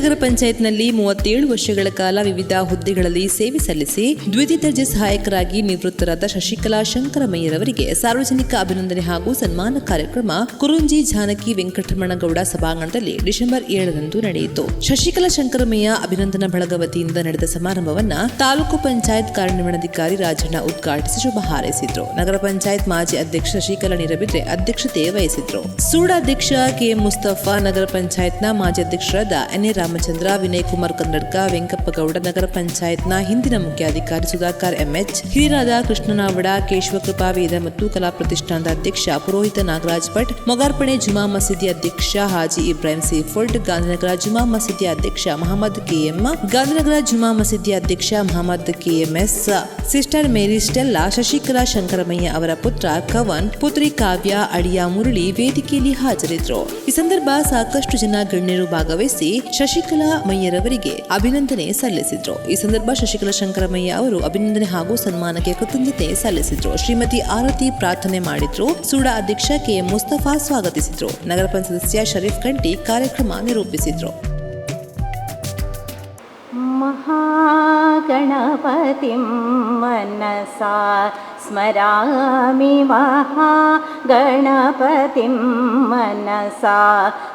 ನಗರ ಪಂಚಾಯತ್ನಲ್ಲಿ 37 ವರ್ಷಗಳ ಕಾಲ ವಿವಿಧ ಹುದ್ದೆಗಳಲ್ಲಿ ಸೇವೆ ಸಲ್ಲಿಸಿ ದ್ವಿತೀಯ ದರ್ಜೆ ಸಹಾಯಕರಾಗಿ ನಿವೃತ್ತರಾದ ಶಶಿಕಲಾ ಶಂಕರಮಯ್ಯರವರಿಗೆ ಸಾರ್ವಜನಿಕ ಅಭಿನಂದನೆ ಹಾಗೂ ಸನ್ಮಾನ ಕಾರ್ಯಕ್ರಮ ಕುರುಂಜಿ ಜಾನಕಿ ವೆಂಕಟರಮಣಗೌಡ ಸಭಾಂಗಣದಲ್ಲಿ ಡಿಸೆಂಬರ್ 7ರಂದು ನಡೆಯಿತು. ಶಶಿಕಲಾ ಶಂಕರಮಯ್ಯ ಅಭಿನಂದನಾ ಬಳಗ ವತಿಯಿಂದ ನಡೆದ ಸಮಾರಂಭವನ್ನ ತಾಲೂಕು ಪಂಚಾಯತ್ ಕಾರ್ಯನಿರ್ವಹಣಾಧಿಕಾರಿ ರಾಜಣ್ಣ ಉದ್ಘಾಟಿಸಿ ಶುಭ ಹಾರೈಸಿದ್ರು. ನಗರ ಪಂಚಾಯತ್ ಮಾಜಿ ಅಧ್ಯಕ್ಷ ಶಶಿಕಲಾ ನೀರಬಿದ್ರೆ ಅಧ್ಯಕ್ಷತೆ ವಹಿಸಿದ್ರು. ಸೂಡಾ ಅಧ್ಯಕ್ಷ ಕೆಎಂ ಮುಸ್ತಫಾ, ನಗರ ಪಂಚಾಯತ್ನ ಮಾಜಿ ಅಧ್ಯಕ್ಷರಾದ ಎನ್ ಎ ರಾಮಚಂದ್ರ, ವಿನಯ್ ಕುಮಾರ್ ಕನ್ನಡಕ, ವೆಂಕಪ್ಪಗೌಡ, ನಗರ ಪಂಚಾಯತ್ನ ಹಿಂದಿನ ಮುಖ್ಯಾಧಿಕಾರಿ ಸುಧಾಕರ್ ಎಂಎಚ್, ಹಿರಿಯರಾದ ಕೃಷ್ಣನಾವಡ, ಕೇಶವಕೃಪಾ ವೇದ ಮತ್ತು ಕಲಾ ಪ್ರತಿಷ್ಠಾನದ ಅಧ್ಯಕ್ಷ ಪುರೋಹಿತ ನಾಗರಾಜ್ ಭಟ್, ಮೊಗಾರ್ಪಣೆ ಜುಮಾ ಮಸೀದಿ ಅಧ್ಯಕ್ಷ ಹಾಜಿ ಇಬ್ರಾಹಿಂ ಸೇಫುಲ್ಡ್, ಗಾಂಧಿನಗರ ಜುಮಾ ಮಸೀದಿ ಅಧ್ಯಕ್ಷ ಮಹಮ್ಮದ್ ಕೆಎಂ, ಗಾಂಧಿನಗರ ಜುಮಾ ಮಸೀದಿ ಅಧ್ಯಕ್ಷ ಮಹಮ್ಮದ್ ಕೆಎಂಎಸ್, ಸಿಸ್ಟರ್ ಮೇರಿ ಸ್ಟೆಲ್ಲಾ, ಶಶಿಕಲಾ ಶಂಕರಮಯ್ಯ ಅವರ ಪುತ್ರ ಕವನ್, ಪುತ್ರಿ ಕಾವ್ಯ, ಅಡಿಯ ಮುರಳಿ ವೇದಿಕೆಯಲ್ಲಿ ಹಾಜರಿದ್ದರು. ಈ ಸಂದರ್ಭ ಸಾಕಷ್ಟು ಜನ ಗಣ್ಯರು ಭಾಗವಹಿಸಿ ಶಶಿಕಲಾ ಮಯ್ಯರವರಿಗೆ ಅಭಿನಂದನೆ ಸಲ್ಲಿಸಿದ್ರು. ಈ ಸಂದರ್ಭ ಶಶಿಕಲಾ ಶಂಕರಮಯ್ಯ ಅವರು ಅಭಿನಂದನೆ ಹಾಗೂ ಸನ್ಮಾನಕ್ಕೆ ಕೃತಜ್ಞತೆ ಸಲ್ಲಿಸಿದ್ರು. ಶ್ರೀಮತಿ ಆರತಿ ಪ್ರಾರ್ಥನೆ ಮಾಡಿದ್ರು. ಸೂಡಾ ಅಧ್ಯಕ್ಷ ಕೆಎಂ ಮುಸ್ತಫಾ ಸ್ವಾಗತಿಸಿದ್ರು. ನಗರ ಪಂಚಾಯತ್ ಸದಸ್ಯ ಶರೀಫ್ ಕಂಟಿ ಕಾರ್ಯಕ್ರಮ ನಿರೂಪಿಸಿದ್ರು. ಮಹಾಗಣಪತಿಂ ಮನಸಾ ಸ್ಮರಾಮಿ, ಮಹಾಗಣಪತಿಂ ಮನಸಾ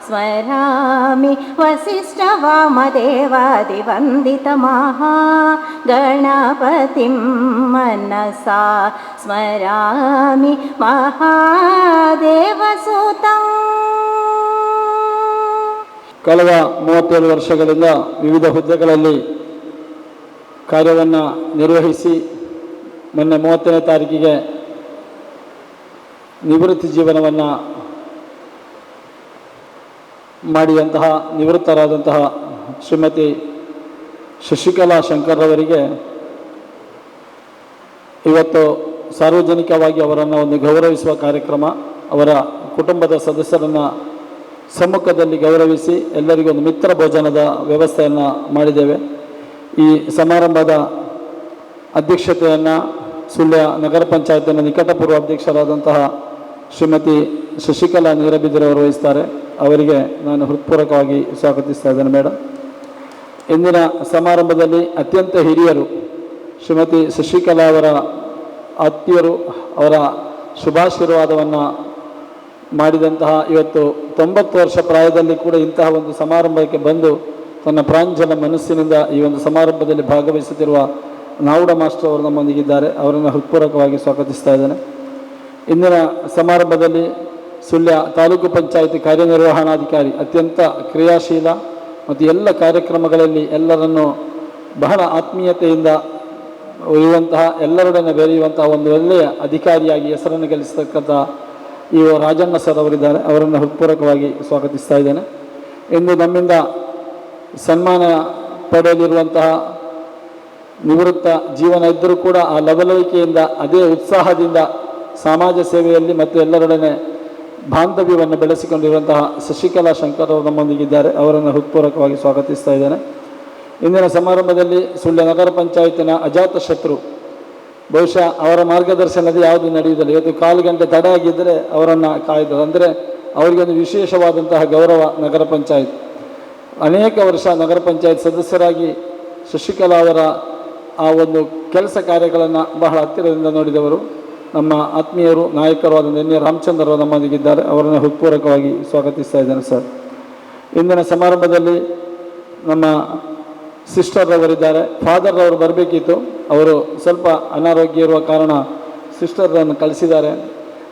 ಸ್ಮರಾಮಿ, ವಸಿಷ್ಠ ವಾಮದೇವಾದಿ ವಂದಿತ ಮಹಾಗಣಪತಿಂ ಮನಸಾ ಸ್ಮರಾಮಿ, ಮಹಾದೇವಸೂತಂ. ಕಳೆದ 37 ವರ್ಷಗಳಿಂದ ವಿವಿಧ ಹುದ್ದೆಗಳಲ್ಲಿ ಕಾರ್ಯವನ್ನು ನಿರ್ವಹಿಸಿ ಮೊನ್ನೆ 30ನೇ ತಾರೀಕಿಗೆ ನಿವೃತ್ತಿ ಜೀವನವನ್ನು ಮಾಡಿದಂತಹ ನಿವೃತ್ತರಾದಂತಹ ಶ್ರೀಮತಿ ಶಶಿಕಲಾ ಶಂಕರ್ರವರಿಗೆ ಇವತ್ತು ಸಾರ್ವಜನಿಕವಾಗಿ ಅವರನ್ನು ಒಂದು ಗೌರವಿಸುವ ಕಾರ್ಯಕ್ರಮ, ಅವರ ಕುಟುಂಬದ ಸದಸ್ಯರನ್ನು ಸಮ್ಮುಖದಲ್ಲಿ ಗೌರವಿಸಿ ಎಲ್ಲರಿಗೂ ಒಂದು ಮಿತ್ರ ಭೋಜನದ ವ್ಯವಸ್ಥೆಯನ್ನು ಮಾಡಿದ್ದೇವೆ. ಈ ಸಮಾರಂಭದ ಅಧ್ಯಕ್ಷತೆಯನ್ನು ಸುಳ್ಯ ನಗರ ಪಂಚಾಯತಿನ ನಿಕಟಪೂರ್ವ ಅಧ್ಯಕ್ಷರಾದಂತಹ ಶ್ರೀಮತಿ ಶಶಿಕಲಾ ನೀರಬಿದ್ರವರು ವಹಿಸ್ತಾರೆ. ಅವರಿಗೆ ನಾನು ಹೃತ್ಪೂರ್ವಕವಾಗಿ ಸ್ವಾಗತಿಸ್ತಾ ಇದ್ದೇನೆ. ಮೇಡಮ್, ಇಂದಿನ ಸಮಾರಂಭದಲ್ಲಿ ಅತ್ಯಂತ ಹಿರಿಯರು ಶ್ರೀಮತಿ ಶಶಿಕಲಾ ಅವರ ಆತ್ಮೀಯರು ಅವರ ಶುಭಾಶೀರ್ವಾದವನ್ನು ಮಾಡಿದಂತಹ ಇವತ್ತು 90 ವರ್ಷ ಪ್ರಾಯದಲ್ಲಿ ಕೂಡ ಇಂತಹ ಒಂದು ಸಮಾರಂಭಕ್ಕೆ ಬಂದು ತನ್ನ ಪ್ರಾಂಜಲ ಮನಸ್ಸಿನಿಂದ ಈ ಒಂದು ಸಮಾರಂಭದಲ್ಲಿ ಭಾಗವಹಿಸುತ್ತಿರುವ ನಾವುಡ ಮಾಸ್ಟರ್ ಅವರು ನಮ್ಮೊಂದಿಗಿದ್ದಾರೆ. ಅವರನ್ನು ಹೃತ್ಪೂರ್ವಕವಾಗಿ ಸ್ವಾಗತಿಸ್ತಾ ಇದ್ದೇನೆ. ಇಂದಿನ ಸಮಾರಂಭದಲ್ಲಿ ಸುಳ್ಯ ತಾಲೂಕು ಪಂಚಾಯಿತಿ ಕಾರ್ಯನಿರ್ವಹಣಾಧಿಕಾರಿ ಅತ್ಯಂತ ಕ್ರಿಯಾಶೀಲ ಮತ್ತು ಎಲ್ಲ ಕಾರ್ಯಕ್ರಮಗಳಲ್ಲಿ ಎಲ್ಲರನ್ನು ಬಹಳ ಆತ್ಮೀಯತೆಯಿಂದ ಇರುವಂತಹ, ಎಲ್ಲರೊಡನೆ ಬೆರೆಯುವಂತಹ ಒಂದು ಒಳ್ಳೆಯ ಅಧಿಕಾರಿಯಾಗಿ ಹೆಸರನ್ನು ಗಳಿಸತಕ್ಕಂಥ ಈ ರಾಜಣ್ಣ ಸರ್ ಅವರಿದ್ದಾರೆ. ಅವರನ್ನು ಹೃತ್ಪೂರ್ವಕವಾಗಿ ಸ್ವಾಗತಿಸ್ತಾ ಇದ್ದೇನೆ. ಇಂದು ನಮ್ಮಿಂದ ಸನ್ಮಾನ ಪಡೆಯಲಿರುವಂತಹ ನಿವೃತ್ತ ಜೀವನ ಇದ್ದರೂ ಕೂಡ ಆ ಲವಲವಿಕೆಯಿಂದ ಅದೇ ಉತ್ಸಾಹದಿಂದ ಸಮಾಜ ಸೇವೆಯಲ್ಲಿ ಮತ್ತು ಎಲ್ಲರೊಡನೆ ಬಾಂಧವ್ಯವನ್ನು ಬೆಳೆಸಿಕೊಂಡಿರುವಂತಹ ಶಶಿಕಲಾ ಶಂಕರ್ ಅವರು ನಮ್ಮೊಂದಿಗಿದ್ದಾರೆ. ಅವರನ್ನು ಹೃತ್ಪೂರ್ವಕವಾಗಿ ಸ್ವಾಗತಿಸ್ತಾ ಇದ್ದೇನೆ. ಇಂದಿನ ಸಮಾರಂಭದಲ್ಲಿ ಸುಳ್ಯ ನಗರ ಪಂಚಾಯತಿನ ಅಜಾತ ಶತ್ರು, ಬಹುಶಃ ಅವರ ಮಾರ್ಗದರ್ಶನದಲ್ಲಿ ಯಾವುದು ನಡೆಯುವುದಿಲ್ಲ. ಇವತ್ತು 1/4 ಗಂಟೆ ತಡ ಆಗಿದ್ದರೆ ಅವರನ್ನು ಕಾಯ್ದರು. ಅಂದರೆ ಅವರಿಗೊಂದು ವಿಶೇಷವಾದಂತಹ ಗೌರವ. ನಗರ ಪಂಚಾಯತ್ ಅನೇಕ ವರ್ಷ ನಗರ ಪಂಚಾಯತ್ ಸದಸ್ಯರಾಗಿ ಶಶಿಕಲಾ ಅವರ ಆ ಒಂದು ಕೆಲಸ ಕಾರ್ಯಗಳನ್ನು ಬಹಳ ಹತ್ತಿರದಿಂದ ನೋಡಿದವರು. ನಮ್ಮ ಆತ್ಮೀಯರು ನಾಯಕರು ಆದ ಎನ್ ಎ ರಾಮಚಂದ್ರ ನಮ್ಮೊಂದಿಗಿದ್ದಾರೆ. ಅವರನ್ನು ಹೃತ್ಪೂರ್ವಕವಾಗಿ ಸ್ವಾಗತಿಸ್ತಾ ಇದ್ದೇನೆ ಸರ್. ಇಂದಿನ ಸಮಾರಂಭದಲ್ಲಿ ನಮ್ಮ ಸಿಸ್ಟರ್ ಅವರಿದ್ದಾರೆ. ಫಾದರ್ ಅವರು ಬರಬೇಕಿತ್ತು, ಅವರು ಸ್ವಲ್ಪ ಅನಾರೋಗ್ಯ ಇರುವ ಕಾರಣ ಸಿಸ್ಟರನ್ನು ಕಳಿಸಿದ್ದಾರೆ.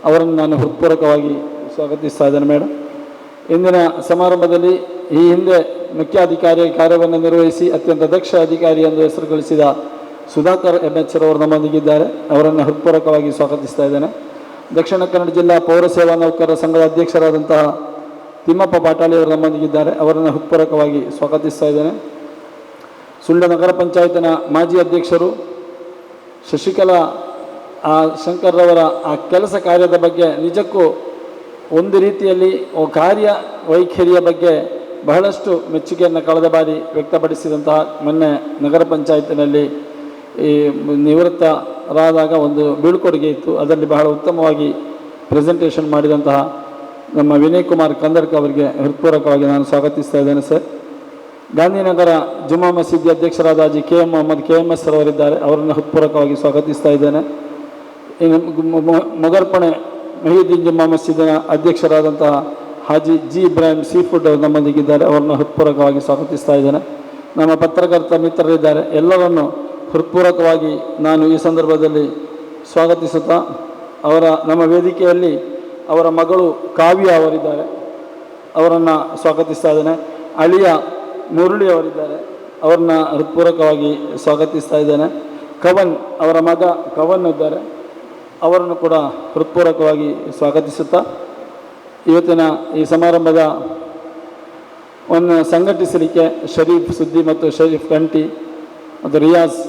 ಅವರನ್ನು ನಾನು ಹೃತ್ಪೂರ್ವಕವಾಗಿ ಸ್ವಾಗತಿಸ್ತಾ ಇದ್ದೇನೆ ಮೇಡಮ್. ಇಂದಿನ ಸಮಾರಂಭದಲ್ಲಿ ಈ ಹಿಂದೆ ಮುಖ್ಯಾಧಿಕಾರಿಯಾಗಿ ಕಾರ್ಯವನ್ನು ನಿರ್ವಹಿಸಿ ಅತ್ಯಂತ ದಕ್ಷ ಅಧಿಕಾರಿ ಎಂದು ಹೆಸರು ಗಳಿಸಿದ ಸುಧಾಕರ್ ಎಂಎಚ್ ಅವರು ನಮ್ಮೊಂದಿಗಿದ್ದಾರೆ. ಅವರನ್ನು ಹೃತ್ಪೂರ್ವಕವಾಗಿ ಸ್ವಾಗತಿಸ್ತಾ ಇದ್ದೇನೆ. ದಕ್ಷಿಣ ಕನ್ನಡ ಜಿಲ್ಲಾ ಪೌರಸೇವಾ ನೌಕರರ ಸಂಘದ ಅಧ್ಯಕ್ಷರಾದಂತಹ ತಿಮ್ಮಪ್ಪ ಪಾಟಾಳಿ ಅವರು ನಮ್ಮೊಂದಿಗಿದ್ದಾರೆ. ಅವರನ್ನು ಹೃತ್ಪೂರ್ವಕವಾಗಿ ಸ್ವಾಗತಿಸ್ತಾ ಇದ್ದೇನೆ. ಸುಳ್ಯ ನಗರ ಪಂಚಾಯತಿನ ಮಾಜಿ ಅಧ್ಯಕ್ಷರು ಶಶಿಕಲಾ ಶಂಕರ್ರವರ ಆ ಕೆಲಸ ಕಾರ್ಯದ ಬಗ್ಗೆ ನಿಜಕ್ಕೂ ಒಂದು ರೀತಿಯಲ್ಲಿ ಕಾರ್ಯ ವೈಖರಿಯ ಬಗ್ಗೆ ಬಹಳಷ್ಟು ಮೆಚ್ಚುಗೆಯನ್ನು ಕಳೆದ ಬಾರಿ ವ್ಯಕ್ತಪಡಿಸಿದಂತಹ ಮೊನ್ನೆ ನಗರ ಪಂಚಾಯತಿನಲ್ಲಿ ಈ ನಿವೃತ್ತರಾದಾಗ ಒಂದು ಬೀಳ್ಕೊಡುಗೆ ಇತ್ತು. ಅದರಲ್ಲಿ ಬಹಳ ಉತ್ತಮವಾಗಿ ಪ್ರೆಸೆಂಟೇಷನ್ ಮಾಡಿದಂತಹ ನಮ್ಮ ವಿನಯ್ ಕುಮಾರ್ ಕಂದರ್ಕ ಅವರಿಗೆ ಹೃತ್ಪೂರ್ವಕವಾಗಿ ನಾನು ಸ್ವಾಗತಿಸ್ತಾ ಇದ್ದೇನೆ ಸರ್. ಗಾಂಧಿನಗರ ಜುಮ್ಮಾ ಮಸೀದಿ ಅಧ್ಯಕ್ಷರಾದ ಹಾಜಿ KM ಮೊಹಮ್ಮದ್ KMS ಅವರಿದ್ದಾರೆ, ಅವರನ್ನು ಹೃತ್ಪೂರ್ವಕವಾಗಿ ಸ್ವಾಗತಿಸ್ತಾ ಇದ್ದೇನೆ. ಇನ್ನು ಮೊಗರ್ಪಣೆ ಮಹೀದ್ದೀನ್ ಜುಮ್ಮಾ ಮಸೀದಿನ ಅಧ್ಯಕ್ಷರಾದಂತಹ ಹಾಜಿ G ಇಬ್ರಾಹಿಂ ಸೀಫುಡ್ ಅವರು ನಮ್ಮೊಂದಿಗಿದ್ದಾರೆ, ಅವರನ್ನು ಹೃತ್ಪೂರ್ವಕವಾಗಿ ಸ್ವಾಗತಿಸ್ತಾ ಇದ್ದೇನೆ. ನಮ್ಮ ಪತ್ರಕರ್ತ ಮಿತ್ರರಿದ್ದಾರೆ, ಎಲ್ಲರನ್ನು ಹೃತ್ಪೂರ್ವಕವಾಗಿ ನಾನು ಈ ಸಂದರ್ಭದಲ್ಲಿ ಸ್ವಾಗತಿಸುತ್ತಾ ನಮ್ಮ ವೇದಿಕೆಯಲ್ಲಿ ಅವರ ಮಗಳು ಕಾವ್ಯ ಅವರಿದ್ದಾರೆ, ಅವರನ್ನು ಸ್ವಾಗತಿಸ್ತಾ ಇದ್ದೇನೆ. ಅಳಿಯ ಮುರಳಿ ಅವರಿದ್ದಾರೆ, ಅವ್ರನ್ನ ಹೃತ್ಪೂರ್ವಕವಾಗಿ ಸ್ವಾಗತಿಸ್ತಾ ಇದ್ದೇನೆ. ಕವನ್ ಅವರ ಮಗ ಕವನ್ ಇದ್ದಾರೆ, ಅವರನ್ನು ಕೂಡ ಹೃತ್ಪೂರ್ವಕವಾಗಿ ಸ್ವಾಗತಿಸುತ್ತಾ ಇವತ್ತಿನ ಈ ಸಮಾರಂಭದ ಸಂಘಟಿಸಲಿಕ್ಕೆ ಶರೀಫ್ ಸುದ್ದಿ ಮತ್ತು ಶರೀಫ್ ಕಂಟಿ ಮತ್ತು ರಿಯಾಜ್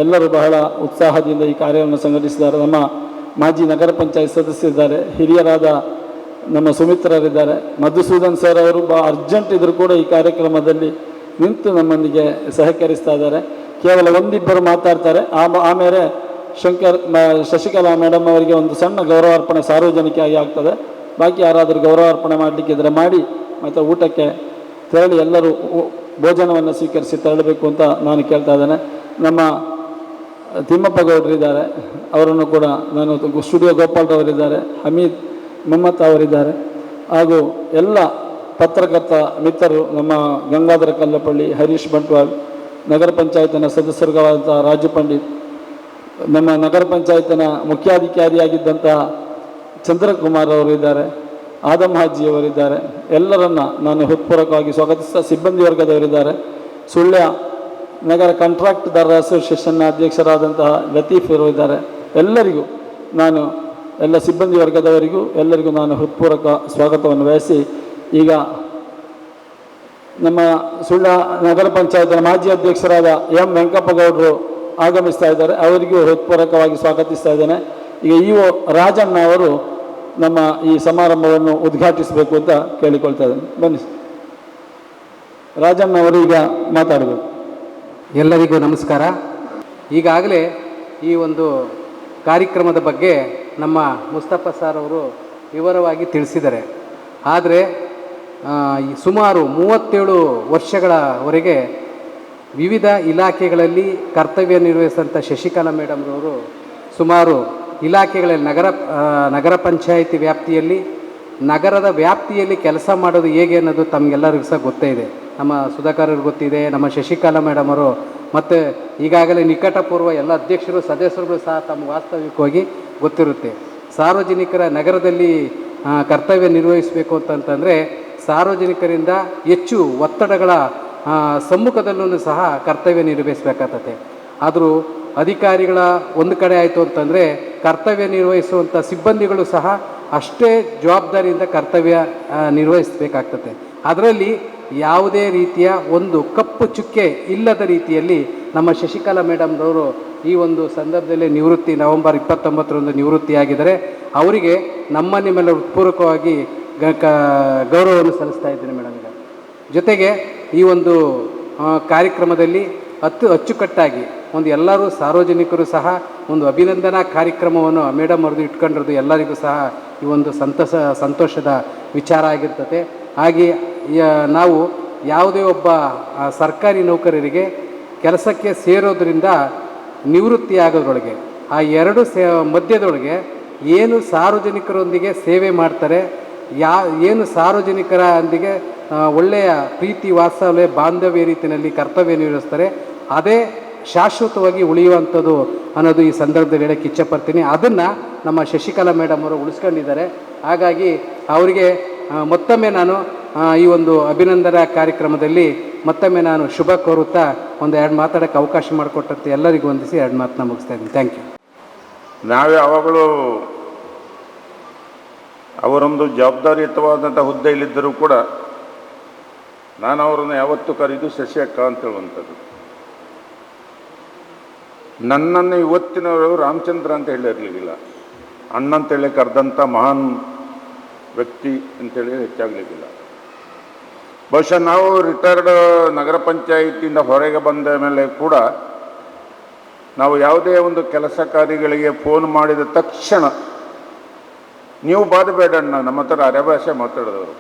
ಎಲ್ಲರೂ ಬಹಳ ಉತ್ಸಾಹದಿಂದ ಈ ಕಾರ್ಯವನ್ನು ಸಂಘಟಿಸಿದ್ದಾರೆ. ನಮ್ಮ ಮಾಜಿ ನಗರ ಪಂಚಾಯತ್ ಸದಸ್ಯರಿದ್ದಾರೆ, ಹಿರಿಯರಾದ ನಮ್ಮ ಸುಮಿತ್ರರಿದ್ದಾರೆ. ಮಧುಸೂದನ್ ಸರ್ ಅವರು ಅರ್ಜೆಂಟ್ ಇದ್ದರೂ ಕೂಡ ಈ ಕಾರ್ಯಕ್ರಮದಲ್ಲಿ ನಿಂತು ನಮ್ಮೊಂದಿಗೆ ಸಹಕರಿಸ್ತಾ ಇದ್ದಾರೆ. ಕೇವಲ ಒಂದಿಬ್ಬರು ಮಾತಾಡ್ತಾರೆ, ಆಮೇಲೆ ಶಶಿಕಲಾ ಮೇಡಮ್ ಅವರಿಗೆ ಒಂದು ಸಣ್ಣ ಗೌರವಾರ್ಪಣೆ ಸಾರ್ವಜನಿಕವಾಗಿ ಆಗ್ತದೆ. ಬಾಕಿ ಯಾರಾದರೂ ಗೌರವಾರ್ಪಣೆ ಮಾಡಲಿಕ್ಕಿದ್ರೆ ಮಾಡಿ, ಮತ್ತು ಊಟಕ್ಕೆ ತೆರಳಿ ಎಲ್ಲರೂ ಭೋಜನವನ್ನು ಸ್ವೀಕರಿಸಿ ತೆರಳಬೇಕು ಅಂತ ನಾನು ಕೇಳ್ತಾ ಇದ್ದೇನೆ. ನಮ್ಮ ತಿಮ್ಮಪ್ಪ ಗೌಡರಿದ್ದಾರೆ, ಅವರನ್ನು ಕೂಡ ನಾನು ಸ್ಟುಡಿಯೋ ಗೋಪಾಲ್ರವರಿದ್ದಾರೆ, ಹಮೀದ್ ಮಮ್ಮತ್ ಅವರಿದ್ದಾರೆ, ಹಾಗೂ ಎಲ್ಲ ಪತ್ರಕರ್ತ ಮಿತ್ರರು ನಮ್ಮ ಗಂಗಾಧರ ಕಲ್ಲಪಳ್ಳಿ, ಹರೀಶ್ ಬಂಟ್ವಾಲ್, ನಗರ ಪಂಚಾಯತಿನ ಸದಸ್ಯರುಗಳಾದಂಥ ರಾಜು ಪಂಡಿತ್, ನಮ್ಮ ನಗರ ಪಂಚಾಯತಿನ ಮುಖ್ಯಾಧಿಕಾರಿಯಾಗಿದ್ದಂತಹ ಚಂದ್ರಕುಮಾರ್ ಅವರು ಇದ್ದಾರೆ, ಆದಮ್ ಹಾಜಿಯವರಿದ್ದಾರೆ. ಎಲ್ಲರನ್ನು ನಾನು ಹೃತ್ಪೂರ್ವಕವಾಗಿ ಸ್ವಾಗತಿಸ್ತಾ ಸಿಬ್ಬಂದಿ ವರ್ಗದವರಿದ್ದಾರೆ. ಸುಳ್ಯ ನಗರ ಕಾಂಟ್ರಾಕ್ಟ್ದಾರರ ಅಸೋಸಿಯೇಷನ್ನ ಅಧ್ಯಕ್ಷರಾದಂತಹ ಲತೀಫ್ ಅವರು ಇದ್ದಾರೆ. ಎಲ್ಲರಿಗೂ ನಾನು ಎಲ್ಲ ಸಿಬ್ಬಂದಿ ವರ್ಗದವರಿಗೂ ಎಲ್ಲರಿಗೂ ನಾನು ಹೃತ್ಪೂರ್ವಕ ಸ್ವಾಗತವನ್ನು ವಹಿಸಿ ಈಗ ನಮ್ಮ ಸುಳ್ಯ ನಗರ ಪಂಚಾಯತ್ನ ಮಾಜಿ ಅಧ್ಯಕ್ಷರಾದ M ವೆಂಕಪ್ಪಗೌಡರು ಆಗಮಿಸ್ತಾ ಇದ್ದಾರೆ, ಅವರಿಗೂ ಹೃತ್ಪೂರ್ವಕವಾಗಿ ಸ್ವಾಗತಿಸ್ತಾ ಇದ್ದೇನೆ. ಈಗ ಇಒ ರಾಜಣ್ಣ ಅವರು ನಮ್ಮ ಈ ಸಮಾರಂಭವನ್ನು ಉದ್ಘಾಟಿಸಬೇಕು ಅಂತ ಕೇಳಿಕೊಳ್ತಾ ಇದ್ದೇನೆ. ಬನ್ನಿ ರಾಜಣ್ಣ ಅವರು ಈಗ ಮಾತಾಡಬೇಕು. ಎಲ್ಲರಿಗೂ ನಮಸ್ಕಾರ. ಈಗಾಗಲೇ ಈ ಒಂದು ಕಾರ್ಯಕ್ರಮದ ಬಗ್ಗೆ ನಮ್ಮ ಮುಸ್ತಫಾ ಸರ್ ಅವರು ವಿವರವಾಗಿ ತಿಳಿಸಿದ್ದಾರೆ. ಆದರೆ ಸುಮಾರು 37 ವರ್ಷಗಳವರೆಗೆ ವಿವಿಧ ಇಲಾಖೆಗಳಲ್ಲಿ ಕರ್ತವ್ಯ ನಿರ್ವಹಿಸಿದಂಥ ಶಶಿಕಲಾ ಮೇಡಮ್ರವರು ಸುಮಾರು ಇಲಾಖೆಗಳಲ್ಲಿ ನಗರ ಪಂಚಾಯಿತಿ ವ್ಯಾಪ್ತಿಯಲ್ಲಿ ನಗರದ ವ್ಯಾಪ್ತಿಯಲ್ಲಿ ಕೆಲಸ ಮಾಡೋದು ಹೇಗೆ ಅನ್ನೋದು ತಮಗೆಲ್ಲರಿಗೂ ಸಹ ಗೊತ್ತೇ ಇದೆ. ನಮ್ಮ ಸುಧಾಕರ್ರಿಗೆ ಗೊತ್ತಿದೆ, ನಮ್ಮ ಶಶಿಕಲಾ ಮೇಡಮ್ ಅವರು ಮತ್ತು ಈಗಾಗಲೇ ನಿಕಟಪೂರ್ವ ಎಲ್ಲ ಅಧ್ಯಕ್ಷರು ಸದಸ್ಯರುಗಳು ಸಹ ತಮ್ಮ ವಾಸ್ತವಿಕವಾಗಿ ಗೊತ್ತಿರುತ್ತೆ. ಸಾರ್ವಜನಿಕರ ನಗರದಲ್ಲಿ ಕರ್ತವ್ಯ ನಿರ್ವಹಿಸಬೇಕು ಅಂತಂತಂದರೆ ಸಾರ್ವಜನಿಕರಿಂದ ಹೆಚ್ಚು ಒತ್ತಡಗಳ ಸಮ್ಮುಖದಲ್ಲೂ ಸಹ ಕರ್ತವ್ಯ ನಿರ್ವಹಿಸಬೇಕಾಗ್ತದೆ. ಆದರೂ ಅಧಿಕಾರಿಗಳ ಒಂದು ಕಡೆ ಆಯಿತು ಅಂತಂದರೆ ಕರ್ತವ್ಯ ನಿರ್ವಹಿಸುವಂಥ ಸಿಬ್ಬಂದಿಗಳು ಸಹ ಅಷ್ಟೇ ಜವಾಬ್ದಾರಿಯಿಂದ ಕರ್ತವ್ಯ ನಿರ್ವಹಿಸಬೇಕಾಗ್ತದೆ. ಅದರಲ್ಲಿ ಯಾವುದೇ ರೀತಿಯ ಒಂದು ಕಪ್ಪು ಚುಕ್ಕೆ ಇಲ್ಲದ ರೀತಿಯಲ್ಲಿ ನಮ್ಮ ಶಶಿಕಲಾ ಮೇಡಮ್ರವರು ಈ ಒಂದು ಸಂದರ್ಭದಲ್ಲಿ ನವೆಂಬರ್ 29ರಂದು ನಿವೃತ್ತಿಯಾಗಿದ್ದಾರೆ. ಅವರಿಗೆ ನಿಮ್ಮೆಲ್ಲ ಪೂರ್ವಕವಾಗಿ ಗೌರವವನ್ನು ಸಲ್ಲಿಸ್ತಾ ಇದ್ದೇನೆ ಮೇಡಮ್ಗೆ. ಜೊತೆಗೆ ಈ ಒಂದು ಕಾರ್ಯಕ್ರಮದಲ್ಲಿ ಅಚ್ಚುಕಟ್ಟಾಗಿ ಎಲ್ಲರೂ ಸಾರ್ವಜನಿಕರು ಸಹ ಒಂದು ಅಭಿನಂದನಾ ಕಾರ್ಯಕ್ರಮವನ್ನು ಮೇಡಮ್ ಅವ್ರದ್ದು ಇಟ್ಕೊಂಡಿರೋದು ಎಲ್ಲರಿಗೂ ಸಹ ಈ ಒಂದು ಸಂತೋಷದ ವಿಚಾರ ಆಗಿರ್ತದೆ. ಹಾಗೆ ನಾವು ಯಾವುದೇ ಒಬ್ಬ ಸರ್ಕಾರಿ ನೌಕರರಿಗೆ ಕೆಲಸಕ್ಕೆ ಸೇರೋದ್ರಿಂದ ನಿವೃತ್ತಿ ಆಗೋದ್ರೊಳಗೆ ಆ ಎರಡು ಮಧ್ಯದೊಳಗೆ ಏನು ಸಾರ್ವಜನಿಕರೊಂದಿಗೆ ಸೇವೆ ಮಾಡ್ತಾರೆ, ಏನು ಸಾರ್ವಜನಿಕರೊಂದಿಗೆ ಒಳ್ಳೆಯ ಪ್ರೀತಿ ವಾತ್ಸಲ್ಯ ಬಾಂಧವ್ಯ ರೀತಿಯಲ್ಲಿ ಕರ್ತವ್ಯ ನಿರ್ವಹಿಸ್ತಾರೆ, ಅದೇ ಶಾಶ್ವತವಾಗಿ ಉಳಿಯುವಂಥದ್ದು ಅನ್ನೋದು ಈ ಸಂದರ್ಭದಲ್ಲಿ ಹೇಳಕ್ಕೆ ಇಚ್ಛೆಪಡ್ತೀನಿ. ಅದನ್ನು ನಮ್ಮ ಶಶಿಕಲಾ ಮೇಡಮ್ ಅವರು ಉಳಿಸ್ಕೊಂಡಿದ್ದಾರೆ. ಹಾಗಾಗಿ ಅವರಿಗೆ ಮತ್ತೊಮ್ಮೆ ನಾನು ಈ ಒಂದು ಅಭಿನಂದನಾ ಕಾರ್ಯಕ್ರಮದಲ್ಲಿ ಮತ್ತೊಮ್ಮೆ ನಾನು ಶುಭ ಕೋರುತ್ತಾ ಎರಡು ಮಾತಾಡೋಕ್ಕೆ ಅವಕಾಶ ಮಾಡಿಕೊಟ್ಟಂತೆ ಎಲ್ಲರಿಗೂ ವಂದಿಸಿ 2 ಮಾತನ್ನ ಮುಗಿಸ್ತಾ ಇದ್ದೀನಿ. Thank you. ನಾವು ಯಾವಾಗಲೂ ಅವರೊಂದು ಜವಾಬ್ದಾರಿಯುತವಾದಂಥ ಹುದ್ದೆಯಲ್ಲಿದ್ದರೂ ಕೂಡ ನಾನು ಅವರನ್ನು ಯಾವತ್ತೂ ಕರೆದು ಶಶಿ ಅಕ್ಕ ಅಂತ ಹೇಳುವಂಥದ್ದು. ನನ್ನನ್ನು ಇವತ್ತಿನವರು ರಾಮಚಂದ್ರ ಅಂತ ಹೇಳಿರಲಿಲ್ಲ, ಅಣ್ಣಂತೇಳಿ ಕರೆದಂಥ ಮಹಾನ್ ವ್ಯಕ್ತಿ ಅಂತೇಳಿ ಹೆಚ್ಚಾಗಲಿಕ್ಕಿಲ್ಲ. ಬಹುಶಃ ನಾವು ರಿಟೈರ್ಡ್ ನಗರ ಪಂಚಾಯಿತಿಯಿಂದ ಹೊರಗೆ ಬಂದ ಮೇಲೆ ಕೂಡ ನಾವು ಯಾವುದೇ ಒಂದು ಕೆಲಸ ಕಾರ್ಯಗಳಿಗೆ ಫೋನ್ ಮಾಡಿದ ತಕ್ಷಣ ನೀವು ಬಾದಬೇಡಣ್ಣ, ನಮ್ಮ ಹತ್ರ ಅರೆಭಾಷೆ ಮಾತಾಡಿದವರು,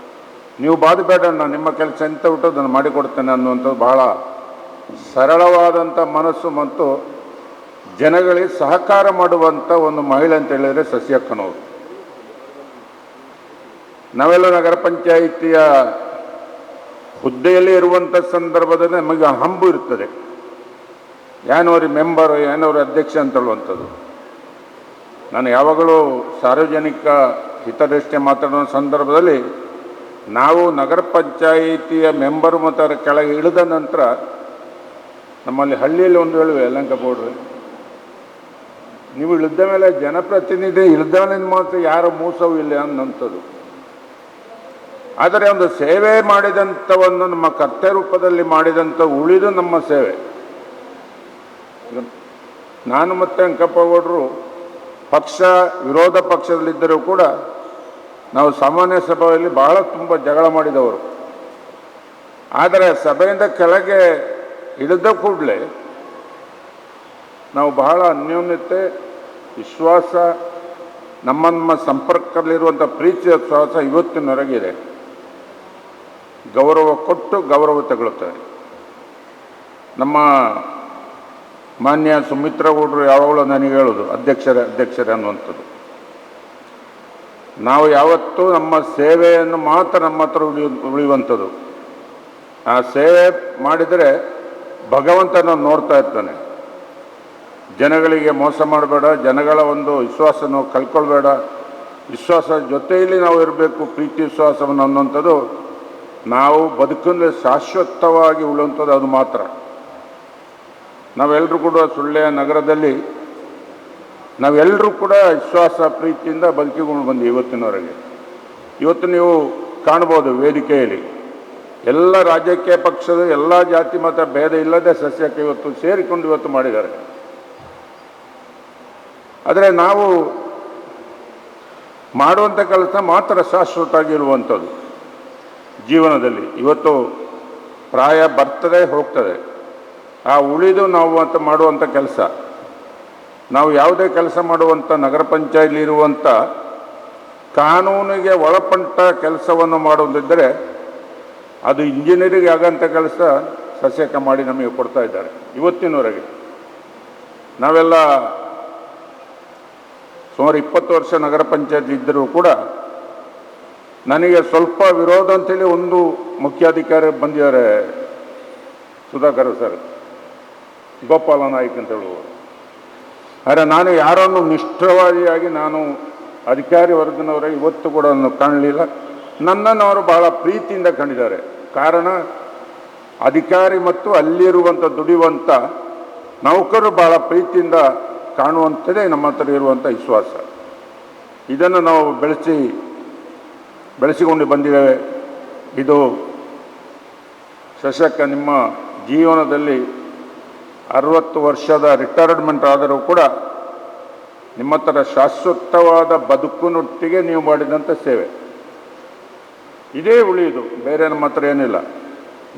ನೀವು ಬಾಧಬೇಡ, ನಾನು ನಿಮ್ಮ ಕೆಲಸ ಎಂತ ಬಿಟ್ಟು ಅದನ್ನು ಮಾಡಿಕೊಡ್ತೇನೆ ಅನ್ನುವಂಥದ್ದು ಬಹಳ ಸರಳವಾದಂಥ ಮನಸ್ಸು ಮತ್ತು ಜನಗಳಿಗೆ ಸಹಕಾರ ಮಾಡುವಂಥ ಒಂದು ಮಹಿಳೆ ಅಂತ ಹೇಳಿದರೆ ಶಶಿಯಕ್ಕನವರು. ನಾವೆಲ್ಲ ನಗರ ಪಂಚಾಯಿತಿಯ ಹುದ್ದೆಯಲ್ಲಿ ಇರುವಂಥ ಸಂದರ್ಭದಲ್ಲಿ ನಮಗೆ ಹಂಬು ಇರ್ತದೆ, ಏನವರಿ ಮೆಂಬರ್, ಏನವರಿ ಅಧ್ಯಕ್ಷ ಅಂತ ಹೇಳುವಂಥದ್ದು. ನಾನು ಯಾವಾಗಲೂ ಸಾರ್ವಜನಿಕ ಹಿತದೃಷ್ಟಿ ಮಾತಾಡೋ ಸಂದರ್ಭದಲ್ಲಿ ನಾವು ನಗರ ಪಂಚಾಯಿತಿಯ ಮೆಂಬರ್ ಮತ್ತು ಅದರ ಕೆಳಗೆ ಇಳಿದ ನಂತರ ನಮ್ಮಲ್ಲಿ ಹಳ್ಳಿಯಲ್ಲಿ ಒಂದು ಹೇಳುವೆ ಯಲಹಂಕ ಬೋರ್ಡ್ರೆ, ನೀವು ಇಳಿದ ಮೇಲೆ ಜನಪ್ರತಿನಿಧಿ ಇಳಿದ ಮೇಲೆ ಮಾತ್ರ ಯಾರ ಮೋಸವೂ ಇಲ್ಲ ಅನ್ನೋಂಥದ್ದು. ಆದರೆ ಒಂದು ಸೇವೆ ಮಾಡಿದಂಥವನ್ನು ನಮ್ಮ ಕರ್ತವ್ಯ ರೂಪದಲ್ಲಿ ಮಾಡಿದಂಥ ಉಳಿದು ನಮ್ಮ ಸೇವೆ. ನಾನು ಮತ್ತು ಅಂಕಪ್ಪ ಗೌಡರು ಪಕ್ಷ ವಿರೋಧ ಪಕ್ಷದಲ್ಲಿದ್ದರೂ ಕೂಡ ನಾವು ಸಾಮಾನ್ಯ ಸಭೆಯಲ್ಲಿ ಬಹಳ ತುಂಬ ಜಗಳ ಮಾಡಿದವರು. ಆದರೆ ಸಭೆಯಿಂದ ಕೆಳಗೆ ಇಳಿದ ಕೂಡಲೇ ನಾವು ಬಹಳ ಅನ್ಯೋನ್ಯತೆ, ವಿಶ್ವಾಸ, ನಮ್ಮ ಸಂಪರ್ಕದಲ್ಲಿರುವಂಥ ಪ್ರೀತಿ ವಿಶ್ವಾಸ ಇವತ್ತಿನವರೆಗಿದೆ. ಗೌರವ ಕೊಟ್ಟು ಗೌರವ ತಗೊಳ್ತಾರೆ. ನಮ್ಮ ಮಾನ್ಯ ಸುಮಿತ್ರಾ ಗೌಡರು ಯಾವಾಗಲೂ ನನಗೆ ಹೇಳೋದು ಅಧ್ಯಕ್ಷರೇ ಅನ್ನುವಂಥದ್ದು. ನಾವು ಯಾವತ್ತೂ ನಮ್ಮ ಸೇವೆಯನ್ನು ಮಾತ್ರ ನಮ್ಮ ಹತ್ರ ಉಳಿಯುವಂಥದ್ದು. ಆ ಸೇವೆ ಮಾಡಿದರೆ ಭಗವಂತನ ನೋಡ್ತಾ ಇರ್ತಾನೆ. ಜನಗಳಿಗೆ ಮೋಸ ಮಾಡಬೇಡ, ಜನಗಳ ಒಂದು ವಿಶ್ವಾಸನ ಕಳ್ಕೊಳ್ಬೇಡ, ವಿಶ್ವಾಸ ಜೊತೆಯಲ್ಲಿ ನಾವು ಇರಬೇಕು, ಪ್ರೀತಿ ವಿಶ್ವಾಸವನ್ನು ಅನ್ನುವಂಥದ್ದು ನಾವು ಬದುಕಿನಲ್ಲಿ ಶಾಶ್ವತವಾಗಿ ಉಳಿಯುವಂಥದ್ದು ಅದು ಮಾತ್ರ. ನಾವೆಲ್ಲರೂ ಕೂಡ ಸುಳ್ಯ ನಗರದಲ್ಲಿ ನಾವೆಲ್ಲರೂ ಕೂಡ ವಿಶ್ವಾಸ ಪ್ರೀತಿಯಿಂದ ಬದುಕಿಕೊಂಡು ಬಂದು ಇವತ್ತಿನವರೆಗೆ. ಇವತ್ತು ನೀವು ಕಾಣ್ಬೋದು ವೇದಿಕೆಯಲ್ಲಿ ಎಲ್ಲ ರಾಜಕೀಯ ಪಕ್ಷದ ಎಲ್ಲ ಜಾತಿ ಮತ ಭೇದ ಇಲ್ಲದೆ ಸಸ್ಯಕ್ಕೆ ಇವತ್ತು ಸೇರಿಕೊಂಡು ಇವತ್ತು ಮಾಡಿದ್ದಾರೆ. ಆದರೆ ನಾವು ಮಾಡುವಂಥ ಕೆಲಸ ಮಾತ್ರ ಶಾಶ್ವತವಾಗಿರುವಂಥದ್ದು ಜೀವನದಲ್ಲಿ. ಇವತ್ತು ಪ್ರಾಯ ಬರ್ತದೆ ಹೋಗ್ತದೆ, ಆ ಉಳಿದು ನಾವು ಅಂತ ಮಾಡುವಂಥ ಕೆಲಸ, ನಾವು ಯಾವುದೇ ಕೆಲಸ ಮಾಡುವಂಥ ನಗರ ಪಂಚಾಯತಿಲಿ ಇರುವಂಥ ಕಾನೂನಿಗೆ ಒಳಪಟ್ಟ ಕೆಲಸವನ್ನು ಮಾಡುವುದಿದ್ದರೆ ಅದು ಇಂಜಿನಿಯರಿಂಗ್ ಆಗೋಂಥ ಕೆಲಸ ಸಸ್ಯಕ ಮಾಡಿ ನಮಗೆ ಕೊಡ್ತಾ ಇದ್ದಾರೆ ಇವತ್ತಿನವರೆಗೆ. ನಾವೆಲ್ಲ ಸುಮಾರು 20 ವರ್ಷ ನಗರ ಪಂಚಾಯತ್ ಇದ್ದರೂ ಕೂಡ ನನಗೆ ಸ್ವಲ್ಪ ವಿರೋಧ ಅಂತೇಳಿ ಒಂದು ಮುಖ್ಯಾಧಿಕಾರಿ ಬಂದಿದ್ದಾರೆ, ಸುಧಾಕರ್ ಸರ್, ಗೋಪಾಲ ನಾಯ್ಕ್ ಅಂತ ಹೇಳುವರು. ಆದರೆ ನಾನು ಯಾರನ್ನು ನಿಷ್ಠವಾದಿಯಾಗಿ ನಾನು ಅಧಿಕಾರಿ ವರ್ಗನವರೇ ಇವತ್ತು ಕೂಡ ಕಾಣಲಿಲ್ಲ. ನನ್ನನ್ನು ಅವರು ಬಹಳ ಪ್ರೀತಿಯಿಂದ ಕಂಡಿದ್ದಾರೆ. ಕಾರಣ ಅಧಿಕಾರಿ ಮತ್ತು ಅಲ್ಲಿರುವಂಥ ದುಡಿಯುವಂಥ ನೌಕರರು ಬಹಳ ಪ್ರೀತಿಯಿಂದ ಕಾಣುವಂಥದ್ದೇ ನಮ್ಮ ಹತ್ರ ಇರುವಂಥ ವಿಶ್ವಾಸ. ಇದನ್ನು ನಾವು ಬೆಳೆಸಿಕೊಂಡು ಬಂದಿದ್ದೇವೆ. ಇದು ಸಶಕ ನಿಮ್ಮ ಜೀವನದಲ್ಲಿ 60 ವರ್ಷದ ರಿಟೈರ್ಮೆಂಟ್ ಆದರೂ ಕೂಡ ನಿಮ್ಮ ಹತ್ರ ಶಾಶ್ವತವಾದ ಬದುಕಿನೊಟ್ಟಿಗೆ ನೀವು ಮಾಡಿದಂಥ ಸೇವೆ ಇದೇ ಉಳಿಯುವುದು, ಬೇರೆ ನಮ್ಮ ಹತ್ರ ಏನಿಲ್ಲ.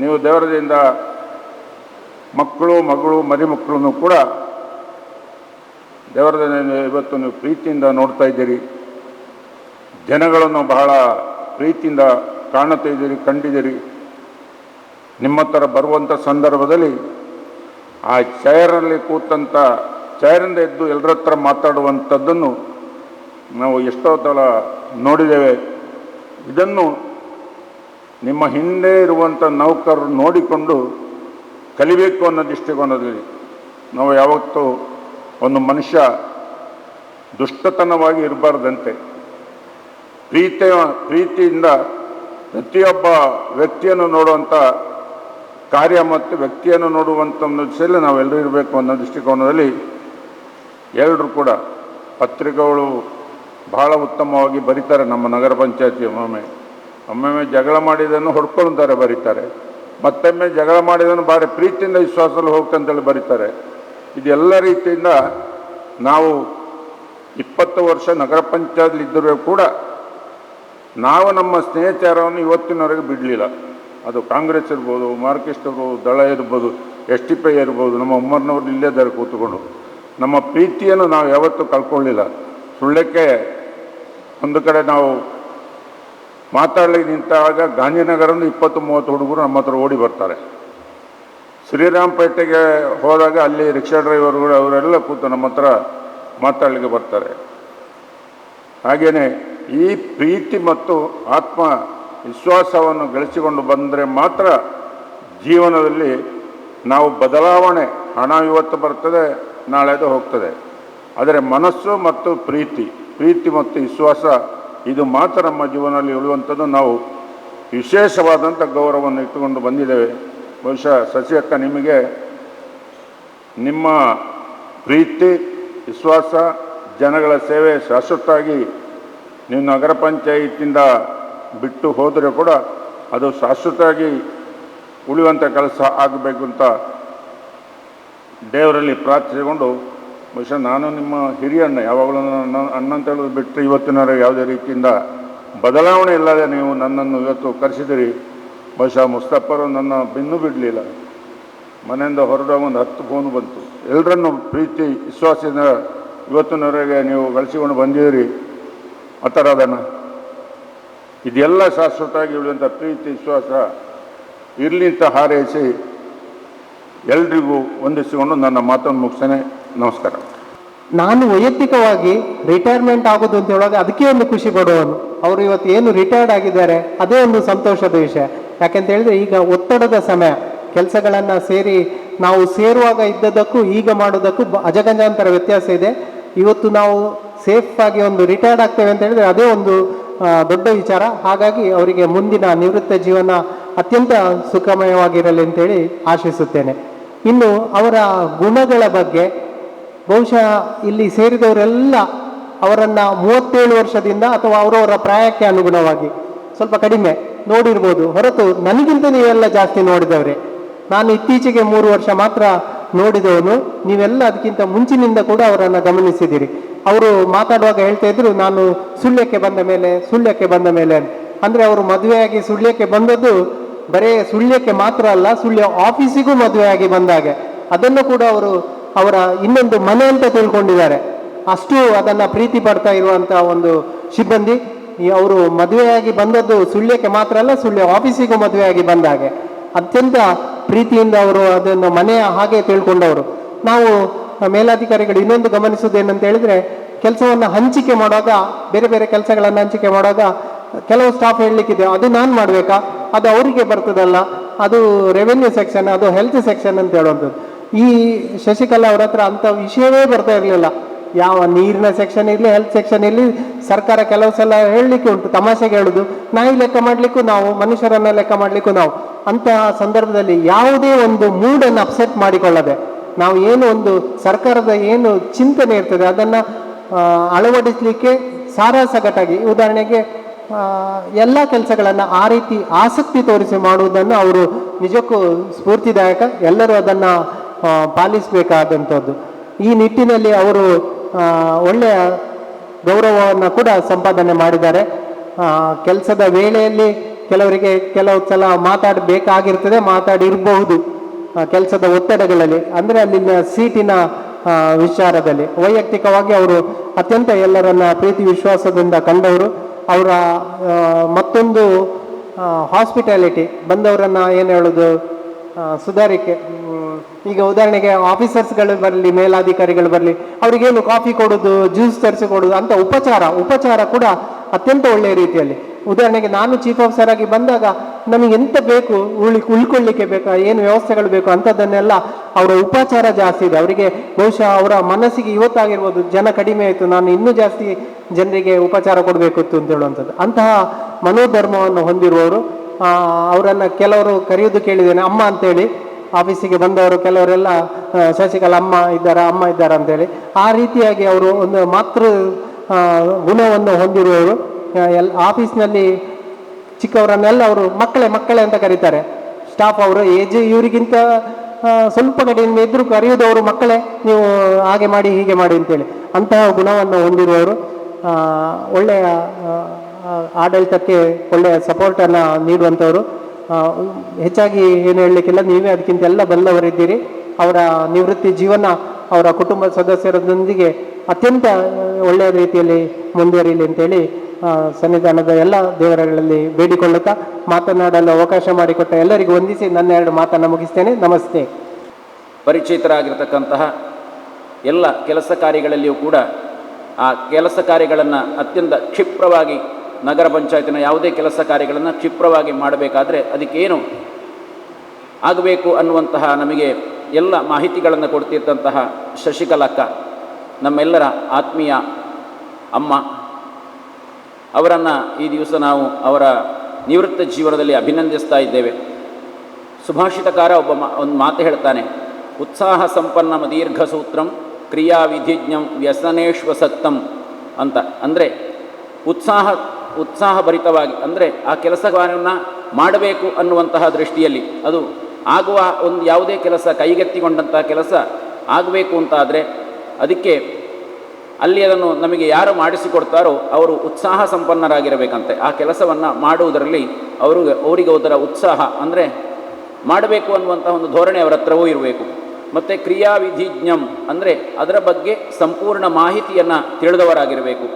ನೀವು ದೇವರದಿಂದ ಮಕ್ಕಳು ಮರಿಮಕ್ಕಳನ್ನು ಕೂಡ ದೇವರದಿಂದ ಇವತ್ತು ನೀವು ಪ್ರೀತಿಯಿಂದ ನೋಡ್ತಾ ಇದ್ದೀರಿ. ಜನಗಳನ್ನು ಬಹಳ ಪ್ರೀತಿಯಿಂದ ಕಾಣುತ್ತಾ ಇದ್ದೀರಿ, ಕಂಡಿದ್ದೀರಿ. ನಿಮ್ಮ ಹತ್ರ ಬರುವಂಥ ಸಂದರ್ಭದಲ್ಲಿ ಆ ಚೇರಲ್ಲಿ ಕೂತಂಥ ಚೇರಿಂದ ಎದ್ದು ಎಲ್ಲರ ಹತ್ರ ಮಾತಾಡುವಂಥದ್ದನ್ನು ನಾವು ಎಷ್ಟೋ ಸಲ ನೋಡಿದ್ದೇವೆ. ಇದನ್ನು ನಿಮ್ಮ ಹಿಂದೆ ಇರುವಂಥ ನೌಕರರು ನೋಡಿಕೊಂಡು ಕಲಿಬೇಕು ಅನ್ನೋ ದೃಷ್ಟಿಕೋನದಲ್ಲಿ ನಾವು ಯಾವತ್ತೂ ಒಂದು ಮನುಷ್ಯ ದುಷ್ಟತನವಾಗಿ ಇರಬಾರ್ದಂತೆ ಪ್ರೀತಿಯಿಂದ ಪ್ರತಿಯೊಬ್ಬ ವ್ಯಕ್ತಿಯನ್ನು ನೋಡುವಂಥ ಕಾರ್ಯ ಮತ್ತು ವ್ಯಕ್ತಿಯನ್ನು ನೋಡುವಂಥ ಒಂದು ದಿಶೆಯಲ್ಲಿ ನಾವೆಲ್ಲರೂ ಇರಬೇಕು ಅನ್ನೋ ದೃಷ್ಟಿಕೋನದಲ್ಲಿ ಎಲ್ಲರೂ ಕೂಡ ಪತ್ರಿಕೆಗಳು ಬಹಳ ಉತ್ತಮವಾಗಿ ಬರೀತಾರೆ. ನಮ್ಮ ನಗರ ಪಂಚಾಯತಿ ಒಮ್ಮೊಮ್ಮೆ ಜಗಳ ಮಾಡಿದ್ದನ್ನು ಹೊಡ್ಕೊಳ್ತಾರೆ ಬರೀತಾರೆ, ಮತ್ತೊಮ್ಮೆ ಜಗಳ ಮಾಡಿದ್ದನ್ನು ಭಾರಿ ಪ್ರೀತಿಯಿಂದ ವಿಶ್ವಾಸದಲ್ಲಿ ಹೋಗ್ತಂತೇಳಿ ಬರೀತಾರೆ. ಇದೆಲ್ಲ ರೀತಿಯಿಂದ ನಾವು 20 ವರ್ಷ ನಗರ ಪಂಚಾಯತ್ಲಿ ಇದ್ದರೂ ಕೂಡ ನಾವು ನಮ್ಮ ಸ್ನೇಹಚಾರವನ್ನು ಇವತ್ತಿನವರೆಗೆ ಬಿಡಲಿಲ್ಲ. ಅದು ಕಾಂಗ್ರೆಸ್ ಇರ್ಬೋದು, ಮಾರ್ಕ್ಸಿಸ್ಟ್ ಇರ್ಬೋದು, ದಳ ಇರ್ಬೋದು, STP ಇರ್ಬೋದು, ನಮ್ಮ ಉಮ್ಮರ್ನವ್ರು ಇಲ್ಲೇ ಇದ್ದಾರೆ ಕೂತ್ಕೊಂಡು. ನಮ್ಮ ಪ್ರೀತಿಯನ್ನು ನಾವು ಯಾವತ್ತೂ ಕಳ್ಕೊಳ್ಳಿಲ್ಲ. ಸುಳ್ಳಕ್ಕೆ ಒಂದು ಕಡೆ ನಾವು ಮಾತಾಡಲಿಕ್ಕೆ ನಿಂತಾಗ ಗಾಂಧಿನಗರದ 20-30 ಹುಡುಗರು ನಮ್ಮ ಹತ್ರ ಓಡಿ ಬರ್ತಾರೆ. ಶ್ರೀರಾಮಪೇಟೆಗೆ ಹೋದಾಗ ಅಲ್ಲಿ ರಿಕ್ಷಾ ಡ್ರೈವರ್ಗಳು ಅವರೆಲ್ಲ ಕೂತು ನಮ್ಮ ಹತ್ರ ಮಾತಾಡಲಿಕ್ಕೆ ಬರ್ತಾರೆ. ಹಾಗೆಯೇ ಈ ಪ್ರೀತಿ ಮತ್ತು ಆತ್ಮ ವಿಶ್ವಾಸವನ್ನು ಗಳಿಸಿಕೊಂಡು ಬಂದರೆ ಮಾತ್ರ ಜೀವನದಲ್ಲಿ ನಾವು ಬದಲಾವಣೆ, ಹಣ ಇವತ್ತು ಬರ್ತದೆ, ನಾಳೆದು ಹೋಗ್ತದೆ, ಆದರೆ ಮನಸ್ಸು ಮತ್ತು ಪ್ರೀತಿ ಮತ್ತು ವಿಶ್ವಾಸ ಇದು ಮಾತ್ರ ನಮ್ಮ ಜೀವನದಲ್ಲಿ ಉಳಿಯುವಂಥದ್ದು. ನಾವು ವಿಶೇಷವಾದಂಥ ಗೌರವವನ್ನು ಇಟ್ಟುಕೊಂಡು ಬಂದಿದ್ದೇವೆ. ಬಹುಶಃ ಶಶಿ ಅಕ್ಕ, ನಿಮಗೆ ನಿಮ್ಮ ಪ್ರೀತಿ ವಿಶ್ವಾಸ ಜನಗಳ ಸೇವೆ ಶಾಶ್ವತವಾಗಿ ನೀವು ನಗರ ಪಂಚಾಯಿತಿಯಿಂದ ಬಿಟ್ಟು ಹೋದರೆ ಕೂಡ ಅದು ಶಾಶ್ವತವಾಗಿ ಉಳಿಯುವಂಥ ಕೆಲಸ ಆಗಬೇಕು ಅಂತ ದೇವರಲ್ಲಿ ಪ್ರಾರ್ಥಿಸಿಕೊಂಡು, ಬಹುಶಃ ನಾನು ನಿಮ್ಮ ಹಿರಿಯ ಅಣ್ಣ, ಯಾವಾಗಲೂ ನನ್ನ ಅಣ್ಣ ಅಂತ ಹೇಳೋದು ಬಿಟ್ಟರೆ ಇವತ್ತಿನವರೆಗೆ ಯಾವುದೇ ರೀತಿಯಿಂದ ಬದಲಾವಣೆ ಇಲ್ಲದೆ ನೀವು ನನ್ನನ್ನು ಇವತ್ತು ಕರೆಸಿದಿರಿ. ಬಹುಶಃ ಮುಸ್ತಫರು ನನ್ನ ಬೆನ್ನು ಬಿಡಲಿಲ್ಲ. ಮನೆಯಿಂದ ಹೊರಡುವಾಗ ಒಂದು 10 ಫೋನ್ ಬಂತು. ಎಲ್ಲರನ್ನು ಪ್ರೀತಿ ವಿಶ್ವಾಸದಿಂದ ಇವತ್ತಿನವರೆಗೆ ನೀವು ಗಳಿಸಿಕೊಂಡು ಬಂದಿದ್ದೀರಿ. ಆ ಥರ ಅದನ್ನು ಇದೆಲ್ಲ ಶಾಶ್ವತವಾಗಿ ಉಳಿಯುವಂಥ ಪ್ರೀತಿ ವಿಶ್ವಾಸ ಇರಲಿ ಅಂತ ಹಾರೈಸಿ ಎಲ್ರಿಗೂ ವಂದಿಸಿಕೊಂಡು ನನ್ನ ಮಾತನ್ನು ಮುಗಿಸ್ತೇನೆ. ನಮಸ್ಕಾರ. ನಾನು ವೈಯಕ್ತಿಕವಾಗಿ ರಿಟೈರ್ಮೆಂಟ್ ಆಗೋದು ಅಂತ ಹೇಳುವಾಗ ಅದಕ್ಕೆ ಒಂದು ಖುಷಿ ಪಡುವನು. ಅವರು ಇವತ್ತು ಏನು ರಿಟೈರ್ಡ್ ಆಗಿದ್ದಾರೆ ಅದೇ ಒಂದು ಸಂತೋಷದ ವಿಷಯ. ಯಾಕೆಂತ ಹೇಳಿದ್ರೆ ಈಗ ಒತ್ತಡದ ಸಮಯ, ಕೆಲಸಗಳನ್ನು ನಾವು ಸೇರುವಾಗ ಇದ್ದದಕ್ಕೂ ಈಗ ಮಾಡೋದಕ್ಕೂ ಅಜಗಜಾಂತರ ವ್ಯತ್ಯಾಸ ಇದೆ. ಇವತ್ತು ನಾವು ಸೇಫ್ ಆಗಿ ಒಂದು ರಿಟೈರ್ಡ್ ಆಗ್ತೇವೆ ಅಂತ ಹೇಳಿದ್ರೆ ಅದೇ ಒಂದು ದೊಡ್ಡ ವಿಚಾರ. ಹಾಗಾಗಿ ಅವರಿಗೆ ಮುಂದಿನ ನಿವೃತ್ತ ಜೀವನ ಅತ್ಯಂತ ಸುಖಮಯವಾಗಿರಲಿ ಅಂತೇಳಿ ಆಶಿಸುತ್ತೇನೆ. ಇನ್ನು ಅವರ ಗುಣಗಳ ಬಗ್ಗೆ ಬಹುಶಃ ಇಲ್ಲಿ ಸೇರಿದವರೆಲ್ಲ ಅವರನ್ನು 37 ವರ್ಷದಿಂದ ಅಥವಾ ಅವರವರ ಪ್ರಾಯಕ್ಕೆ ಅನುಗುಣವಾಗಿ ಸ್ವಲ್ಪ ಕಡಿಮೆ ನೋಡಿರ್ಬೋದು, ಹೊರತು ನನಗಿಂತ ನೀವೆಲ್ಲ ಜಾಸ್ತಿ ನೋಡಿದವ್ರೆ. ನಾನು ಇತ್ತೀಚೆಗೆ 3 ವರ್ಷ ಮಾತ್ರ ನೋಡಿದವನು, ನೀವೆಲ್ಲ ಅದಕ್ಕಿಂತ ಮುಂಚಿನಿಂದ ಕೂಡ ಅವರನ್ನು ಗಮನಿಸಿದ್ದೀರಿ. ಅವರು ಮಾತಾಡುವಾಗ ಹೇಳ್ತಾ ಇದ್ರು, ನಾನು ಸುಳ್ಯಕ್ಕೆ ಬಂದ ಮೇಲೆ ಅಂದರೆ ಅವರು ಮದುವೆಯಾಗಿ ಸುಳ್ಯಕ್ಕೆ ಬಂದದ್ದು ಬರೇ ಸುಳ್ಯಕ್ಕೆ ಮಾತ್ರ ಅಲ್ಲ, ಸುಳ್ಯ ಆಫೀಸಿಗೂ ಮದುವೆಯಾಗಿ ಬಂದಾಗೆ ಅದನ್ನು ಕೂಡ ಅವರು ಅವರ ಇನ್ನೊಂದು ಮನೆ ಅಂತ ತಿಳ್ಕೊಂಡಿದ್ದಾರೆ. ಅಷ್ಟು ಅದನ್ನು ಪ್ರೀತಿ ಪಡ್ತಾ ಇರುವಂಥ ಒಂದು ಸಿಬ್ಬಂದಿ. ಅವರು ಮದುವೆಯಾಗಿ ಬಂದದ್ದು ಸುಳ್ಯಕ್ಕೆ ಮಾತ್ರ ಅಲ್ಲ, ಸುಳ್ಯ ಆಫೀಸಿಗೂ ಮದುವೆಯಾಗಿ ಬಂದಾಗೆ ಅತ್ಯಂತ ಪ್ರೀತಿಯಿಂದ ಅವರು ಅದನ್ನು ಮನೆಯ ಹಾಗೆ ತಿಳ್ಕೊಂಡವರು. ನಾವು ಮೇಲಾಧಿಕಾರಿಗಳು ಇನ್ನೊಂದು ಗಮನಿಸುವುದೇನಂತ ಹೇಳಿದ್ರೆ, ಕೆಲಸವನ್ನು ಹಂಚಿಕೆ ಮಾಡುವಾಗ, ಬೇರೆ ಬೇರೆ ಕೆಲಸಗಳನ್ನು ಹಂಚಿಕೆ ಮಾಡುವಾಗ ಕೆಲವು ಸ್ಟಾಫ್ ಹೇಳಲಿಕ್ಕಿದೆ, ಅದು ನಾನು ಮಾಡಬೇಕಾ, ಅದು ಅವರಿಗೆ ಬರ್ತದಲ್ಲ, ಅದು ರೆವೆನ್ಯೂ ಸೆಕ್ಷನ್, ಅದು ಹೆಲ್ತ್ ಸೆಕ್ಷನ್ ಅಂತ ಹೇಳುವಂಥದ್ದು. ಈ ಶಶಿಕಲಾ ಅವ್ರ ಹತ್ರ ಅಂಥ ವಿಷಯವೇ ಬರ್ತಾ ಇರಲಿಲ್ಲ. ಯಾವ ನೀರಿನ ಸೆಕ್ಷನ್ ಇರಲಿ, ಹೆಲ್ತ್ ಸೆಕ್ಷನ್ ಇರಲಿ, ಸರ್ಕಾರ ಕೆಲವು ಸಲ ಹೇಳಲಿಕ್ಕೆ ಉಂಟು, ತಮಾಷೆಗೆ ಹೇಳೋದು, ನಾಯಿ ಲೆಕ್ಕ ಮಾಡಲಿಕ್ಕೂ ನಾವು, ಮನುಷ್ಯರನ್ನ ಲೆಕ್ಕ ಮಾಡಲಿಕ್ಕೂ ನಾವು. ಅಂತಹ ಸಂದರ್ಭದಲ್ಲಿ ಯಾವುದೇ ಒಂದು ಮೂಡನ್ನು ಅಪ್ಸೆಟ್ ಮಾಡಿಕೊಳ್ಳದೆ, ನಾವು ಏನು ಒಂದು ಸರ್ಕಾರದ ಏನು ಚಿಂತನೆ ಇರ್ತದೆ ಅದನ್ನು ಅಳವಡಿಸಲಿಕ್ಕೆ ಸಾರಾಸಗಟಾಗಿ, ಉದಾಹರಣೆಗೆ ಎಲ್ಲ ಕೆಲಸಗಳನ್ನು ಆ ರೀತಿ ಆಸಕ್ತಿ ತೋರಿಸಿ ಮಾಡುವುದನ್ನು ಅವರು ನಿಜಕ್ಕೂ ಸ್ಫೂರ್ತಿದಾಯಕ. ಎಲ್ಲರೂ ಅದನ್ನು ಪಾಲಿಸಬೇಕಾದಂಥದ್ದು. ಈ ನಿಟ್ಟಿನಲ್ಲಿ ಅವರು ಒಳ್ಳೆಯ ಗೌರವವನ್ನು ಕೂಡ ಸಂಪಾದನೆ ಮಾಡಿದ್ದಾರೆ. ಕೆಲಸದ ವೇಳೆಯಲ್ಲಿ ಕೆಲವು ಸಲ ಮಾತಾಡಬೇಕಾಗಿರ್ತದೆ, ಮಾತಾಡಿರಬಹುದು ಕೆಲಸದ ಒತ್ತಡಗಳಲ್ಲಿ, ಅಂದರೆ ಅಲ್ಲಿನ ಸೀಟಿನ ವಿಚಾರದಲ್ಲಿ. ವೈಯಕ್ತಿಕವಾಗಿ ಅವರು ಅತ್ಯಂತ ಎಲ್ಲರನ್ನ ಪ್ರೀತಿ ವಿಶ್ವಾಸದಿಂದ ಕಂಡವರು. ಅವರ ಮತ್ತೊಂದು ಹಾಸ್ಪಿಟಾಲಿಟಿ, ಬಂದವರನ್ನು ಏನು ಹೇಳೋದು, ಸುಧಾರಿಕೆ. ಈಗ ಉದಾಹರಣೆಗೆ ಆಫೀಸರ್ಸ್ಗಳು ಬರಲಿ, ಮೇಲಾಧಿಕಾರಿಗಳು ಬರಲಿ, ಅವರಿಗೇನು ಕಾಫಿ ಕೊಡೋದು, ಜ್ಯೂಸ್ ತರಿಸಿ ಕೊಡೋದು ಅಂತ ಉಪಚಾರ ಕೂಡ ಅತ್ಯಂತ ಒಳ್ಳೆಯ ರೀತಿಯಲ್ಲಿ. ಉದಾಹರಣೆಗೆ ನಾನು ಚೀಫ್ ಆಫೀಸರ್ ಆಗಿ ಬಂದಾಗ ನಮಗೆ ಎಂತ ಬೇಕು, ಉಳ್ಕೊಳ್ಳಿಕ್ಕೆ ಬೇಕಾ, ಏನು ವ್ಯವಸ್ಥೆಗಳು ಬೇಕು ಅಂಥದ್ದನ್ನೆಲ್ಲ ಅವರ ಉಪಚಾರ ಜಾಸ್ತಿ ಇದೆ. ಅವರಿಗೆ ಬಹುಶಃ ಅವರ ಮನಸ್ಸಿಗೆ ಇವತ್ತಾಗಿರ್ಬೋದು, ಜನ ಕಡಿಮೆ ಆಯಿತು, ನಾನು ಇನ್ನೂ ಜಾಸ್ತಿ ಜನರಿಗೆ ಉಪಚಾರ ಕೊಡಬೇಕಿತ್ತು ಅಂತ ಹೇಳುವಂಥದ್ದು. ಅಂತಹ ಮನೋಧರ್ಮವನ್ನು ಹೊಂದಿರುವವರು. ಅವರನ್ನು ಕೆಲವರು ಕರೆಯೋದು ಕೇಳಿದ್ದೇನೆ, ಅಮ್ಮ ಅಂತೇಳಿ. ಆಫೀಸಿಗೆ ಬಂದವರು ಕೆಲವರೆಲ್ಲ ಶಶಿಕಲಾ ಅಮ್ಮ ಇದ್ದಾರಾ ಅಂತೇಳಿ. ಆ ರೀತಿಯಾಗಿ ಅವರು ಒಂದು ಮಾತೃ ಗುಣವನ್ನು ಹೊಂದಿರುವವರು. ಆಫೀಸ್ನಲ್ಲಿ ಚಿಕ್ಕವರನ್ನೆಲ್ಲ ಅವರು ಮಕ್ಕಳೇ ಅಂತ ಕರೀತಾರೆ. ಸ್ಟಾಫ್ ಅವರು ಏಜ್ ಇವರಿಗಿಂತ ಸ್ವಲ್ಪ ಕಡೆಯಿಂದ ಇದ್ದರೂ ಕರೆಯೋದವರು ಮಕ್ಕಳೇ, ನೀವು ಹಾಗೆ ಮಾಡಿ ಹೀಗೆ ಮಾಡಿ ಅಂತೇಳಿ. ಅಂತಹ ಗುಣವನ್ನು ಹೊಂದಿರುವವರು. ಒಳ್ಳೆಯ ಆಡಳಿತಕ್ಕೆ ಒಳ್ಳೆಯ ಸಪೋರ್ಟನ್ನು ನೀಡುವಂಥವರು. ಹೆಚ್ಚಾಗಿ ಏನು ಹೇಳಲಿಕ್ಕಿಲ್ಲ, ನೀವೇ ಅದಕ್ಕಿಂತ ಎಲ್ಲ ಬಲ್ಲವರಿದ್ದೀರಿ. ಅವರ ನಿವೃತ್ತಿ ಜೀವನ ಅವರ ಕುಟುಂಬ ಸದಸ್ಯರೊಂದಿಗೆ ಅತ್ಯಂತ ಒಳ್ಳೆಯ ರೀತಿಯಲ್ಲಿ ಮುಂದುವರಿಯಲಿ ಅಂತೇಳಿ ಸನ್ನಿಧಾನದ ಎಲ್ಲ ದೇವರುಗಳಲ್ಲಿ ಬೇಡಿಕೊಳ್ಳುತ್ತಾ ಮಾತನಾಡಲು ಅವಕಾಶ ಮಾಡಿಕೊಟ್ಟ ಎಲ್ಲರಿಗೂ ವಂದಿಸಿ ನನ್ನ 2 ಮಾತನ್ನು ಮುಗಿಸ್ತೇನೆ. ನಮಸ್ತೆ. ಪರಿಚಿತರಾಗಿರ್ತಕ್ಕಂತಹ ಎಲ್ಲ ಕೆಲಸ ಕಾರ್ಯಗಳಲ್ಲಿಯೂ ಕೂಡ ಆ ಕೆಲಸ ಕಾರ್ಯಗಳನ್ನು ಅತ್ಯಂತ ಕ್ಷಿಪ್ರವಾಗಿ ನಗರ ಪಂಚಾಯತಿನ ಯಾವುದೇ ಕೆಲಸ ಕಾರ್ಯಗಳನ್ನು ಕ್ಷಿಪ್ರವಾಗಿ ಮಾಡಬೇಕಾದ್ರೆ ಅದಕ್ಕೇನು ಆಗಬೇಕು ಅನ್ನುವಂತಹ ನಮಗೆ ಎಲ್ಲ ಮಾಹಿತಿಗಳನ್ನು ಕೊಡ್ತಿರ್ತಂತಹ ಶಶಿಕಲಕ್ಕ ನಮ್ಮೆಲ್ಲರ ಆತ್ಮೀಯ ಅಮ್ಮ, ಅವರನ್ನು ಈ ದಿವಸ ನಾವು ಅವರ ನಿವೃತ್ತ ಜೀವನದಲ್ಲಿ ಅಭಿನಂದಿಸ್ತಾ ಇದ್ದೇವೆ. ಸುಭಾಷಿತಕಾರ ಒಂದು ಮಾತು ಹೇಳ್ತಾನೆ, ಉತ್ಸಾಹ ಸಂಪನ್ನ ಮದೀರ್ಘ ಸೂತ್ರಂ ಕ್ರಿಯಾವಿಧಿಜ್ಞಂ ವ್ಯಸನೇಶ್ವಸಕ್ತಂ ಅಂತ. ಅಂದರೆ ಉತ್ಸಾಹಭರಿತವಾಗಿ, ಅಂದರೆ ಆ ಕೆಲಸವನ್ನು ಮಾಡಬೇಕು ಅನ್ನುವಂತಹ ದೃಷ್ಟಿಯಲ್ಲಿ, ಅದು ಆಗುವ ಒಂದು ಯಾವುದೇ ಕೆಲಸ ಕೈಗೆತ್ತಿಕೊಂಡಂತಹ ಕೆಲಸ ಆಗಬೇಕು ಅಂತಾದರೆ ಅದಕ್ಕೆ ಅಲ್ಲಿ ಅದನ್ನು ನಮಗೆ ಯಾರು ಮಾಡಿಸಿಕೊಡ್ತಾರೋ ಅವರು ಉತ್ಸಾಹ ಸಂಪನ್ನರಾಗಿರಬೇಕಂತೆ. ಆ ಕೆಲಸವನ್ನು ಮಾಡುವುದರಲ್ಲಿ ಅವರಿಗೆ ಅದರ ಉತ್ಸಾಹ, ಅಂದರೆ ಮಾಡಬೇಕು ಅನ್ನುವಂಥ ಒಂದು ಧೋರಣೆ ಅವರ ಹತ್ರವೂ ಇರಬೇಕು. ಮತ್ತು ಕ್ರಿಯಾವಿಧಿಜ್ಞಂ ಅಂದರೆ ಅದರ ಬಗ್ಗೆ ಸಂಪೂರ್ಣ ಮಾಹಿತಿಯನ್ನು ತಿಳಿದವರಾಗಿರಬೇಕು.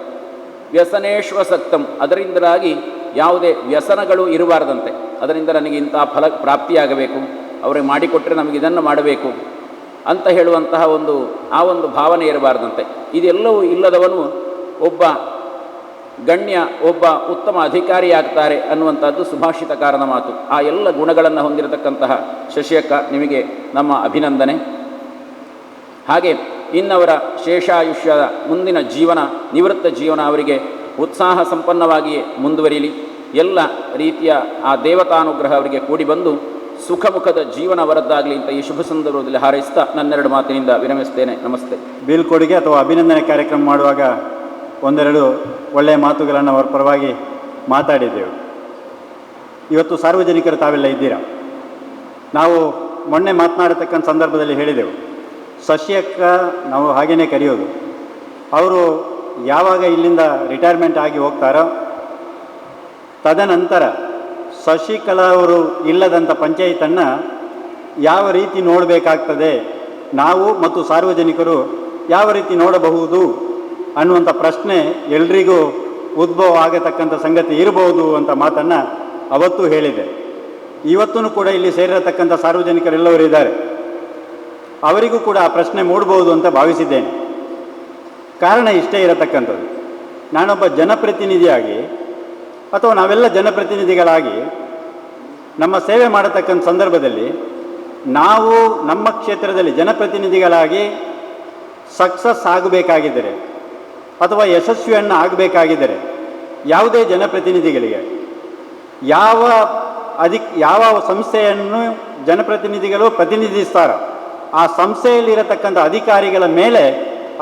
ವ್ಯಸನೇಶ್ವಸಕ್ತಂ, ಅದರಿಂದಾಗಿ ಯಾವುದೇ ವ್ಯಸನಗಳು ಇರಬಾರ್ದಂತೆ. ಅದರಿಂದ ನನಗೆ ಇಂಥ ಫಲ ಪ್ರಾಪ್ತಿಯಾಗಬೇಕು, ಅವರಿಗೆ ಮಾಡಿಕೊಟ್ಟರೆ ನಮಗೆ ಇದನ್ನು ಮಾಡಬೇಕು ಅಂತ ಹೇಳುವಂತಹ ಆ ಒಂದು ಭಾವನೆ ಇರಬಾರ್ದಂತೆ. ಇದೆಲ್ಲವೂ ಇಲ್ಲದವನು ಒಬ್ಬ ಉತ್ತಮ ಅಧಿಕಾರಿಯಾಗ್ತಾರೆ ಅನ್ನುವಂಥದ್ದು ಸುಭಾಷಿತಕಾರನ ಮಾತು. ಆ ಎಲ್ಲ ಗುಣಗಳನ್ನು ಹೊಂದಿರತಕ್ಕಂತಹ ಶಶಿಯಕ್ಕ, ನಿಮಗೆ ನಮ್ಮ ಅಭಿನಂದನೆ. ಹಾಗೆ ಇನ್ನವರ ಶೇಷಾಯುಷ್ಯದ ಮುಂದಿನ ಜೀವನ, ನಿವೃತ್ತ ಜೀವನ ಅವರಿಗೆ ಉತ್ಸಾಹ ಸಂಪನ್ನವಾಗಿಯೇ ಮುಂದುವರಿಯಲಿ. ಎಲ್ಲ ರೀತಿಯ ಆ ದೇವತಾನುಗ್ರಹ ಅವರಿಗೆ ಕೂಡಿ ಬಂದು ಸುಖಮುಖದ ಜೀವನ ಅವರದ್ದಾಗಲಿ ಅಂತ ಈ ಶುಭ ಸಂದರ್ಭದಲ್ಲಿ ಹಾರೈಸ್ತಾ ನನ್ನೆರಡು ಮಾತಿನಿಂದ ವಿರಮಿಸ್ತೇನೆ. ನಮಸ್ತೆ. ಬೀಳ್ಕೊಡುಗೆ ಅಥವಾ ಅಭಿನಂದನೆ ಕಾರ್ಯಕ್ರಮ ಮಾಡುವಾಗ ಒಂದೆರಡು ಒಳ್ಳೆಯ ಮಾತುಗಳನ್ನು ಅವರ ಪರವಾಗಿ ಮಾತಾಡಿದ್ದೆವು. ಇವತ್ತು ಸಾರ್ವಜನಿಕರು ತಾವೆಲ್ಲ ಇದ್ದೀರಾ. ನಾವು ಮೊನ್ನೆ ಮಾತನಾಡತಕ್ಕಂಥ ಸಂದರ್ಭದಲ್ಲಿ ಹೇಳಿದೆವು, ಶಶಿಯಕ್ಕ ನಾವು ಹಾಗೇ ಕರೆಯೋದು. ಅವರು ಯಾವಾಗ ಇಲ್ಲಿಂದ ರಿಟೈರ್ಮೆಂಟ್ ಆಗಿ ಹೋಗ್ತಾರೋ ತದನಂತರ ಶಶಿಕಲಾ ಅವರು ಇಲ್ಲದಂಥ ಪಂಚಾಯತನ್ನು ಯಾವ ರೀತಿ ನೋಡಬೇಕಾಗ್ತದೆ, ನಾವು ಮತ್ತು ಸಾರ್ವಜನಿಕರು ಯಾವ ರೀತಿ ನೋಡಬಹುದು ಅನ್ನುವಂಥ ಪ್ರಶ್ನೆ ಎಲ್ರಿಗೂ ಉದ್ಭವ ಆಗತಕ್ಕಂಥ ಸಂಗತಿ ಇರಬಹುದು ಅಂತ ಮಾತನ್ನು ಅವತ್ತೂ ಹೇಳಿದೆ. ಇವತ್ತೂ ಕೂಡ ಇಲ್ಲಿ ಸೇರಿರತಕ್ಕಂಥ ಸಾರ್ವಜನಿಕರೆಲ್ಲವರು ಇದ್ದಾರೆ, ಅವರಿಗೂ ಕೂಡ ಆ ಪ್ರಶ್ನೆ ಮೂಡಬಹುದು ಅಂತ ಭಾವಿಸಿದ್ದೇನೆ. ಕಾರಣ ಇಷ್ಟೇ ಇರತಕ್ಕಂಥದ್ದು, ನಾನೊಬ್ಬ ಜನಪ್ರತಿನಿಧಿಯಾಗಿ ಅಥವಾ ನಾವೆಲ್ಲ ಜನಪ್ರತಿನಿಧಿಗಳಾಗಿ ನಮ್ಮ ಸೇವೆ ಮಾಡತಕ್ಕಂಥ ಸಂದರ್ಭದಲ್ಲಿ ನಾವು ನಮ್ಮ ಕ್ಷೇತ್ರದಲ್ಲಿ ಜನಪ್ರತಿನಿಧಿಗಳಾಗಿ ಸಕ್ಸಸ್ ಆಗಬೇಕಾಗಿದ್ದರೆ ಅಥವಾ ಯಶಸ್ವಿಯನ್ನು ಆಗಬೇಕಾಗಿದ್ದರೆ ಯಾವುದೇ ಜನಪ್ರತಿನಿಧಿಗಳಿಗೆ ಯಾವ ಸಂಸ್ಥೆಯನ್ನು ಜನಪ್ರತಿನಿಧಿಗಳು ಪ್ರತಿನಿಧಿಸ್ತಾರೋ ಆ ಸಂಸ್ಥೆಯಲ್ಲಿರತಕ್ಕಂಥ ಅಧಿಕಾರಿಗಳ ಮೇಲೆ,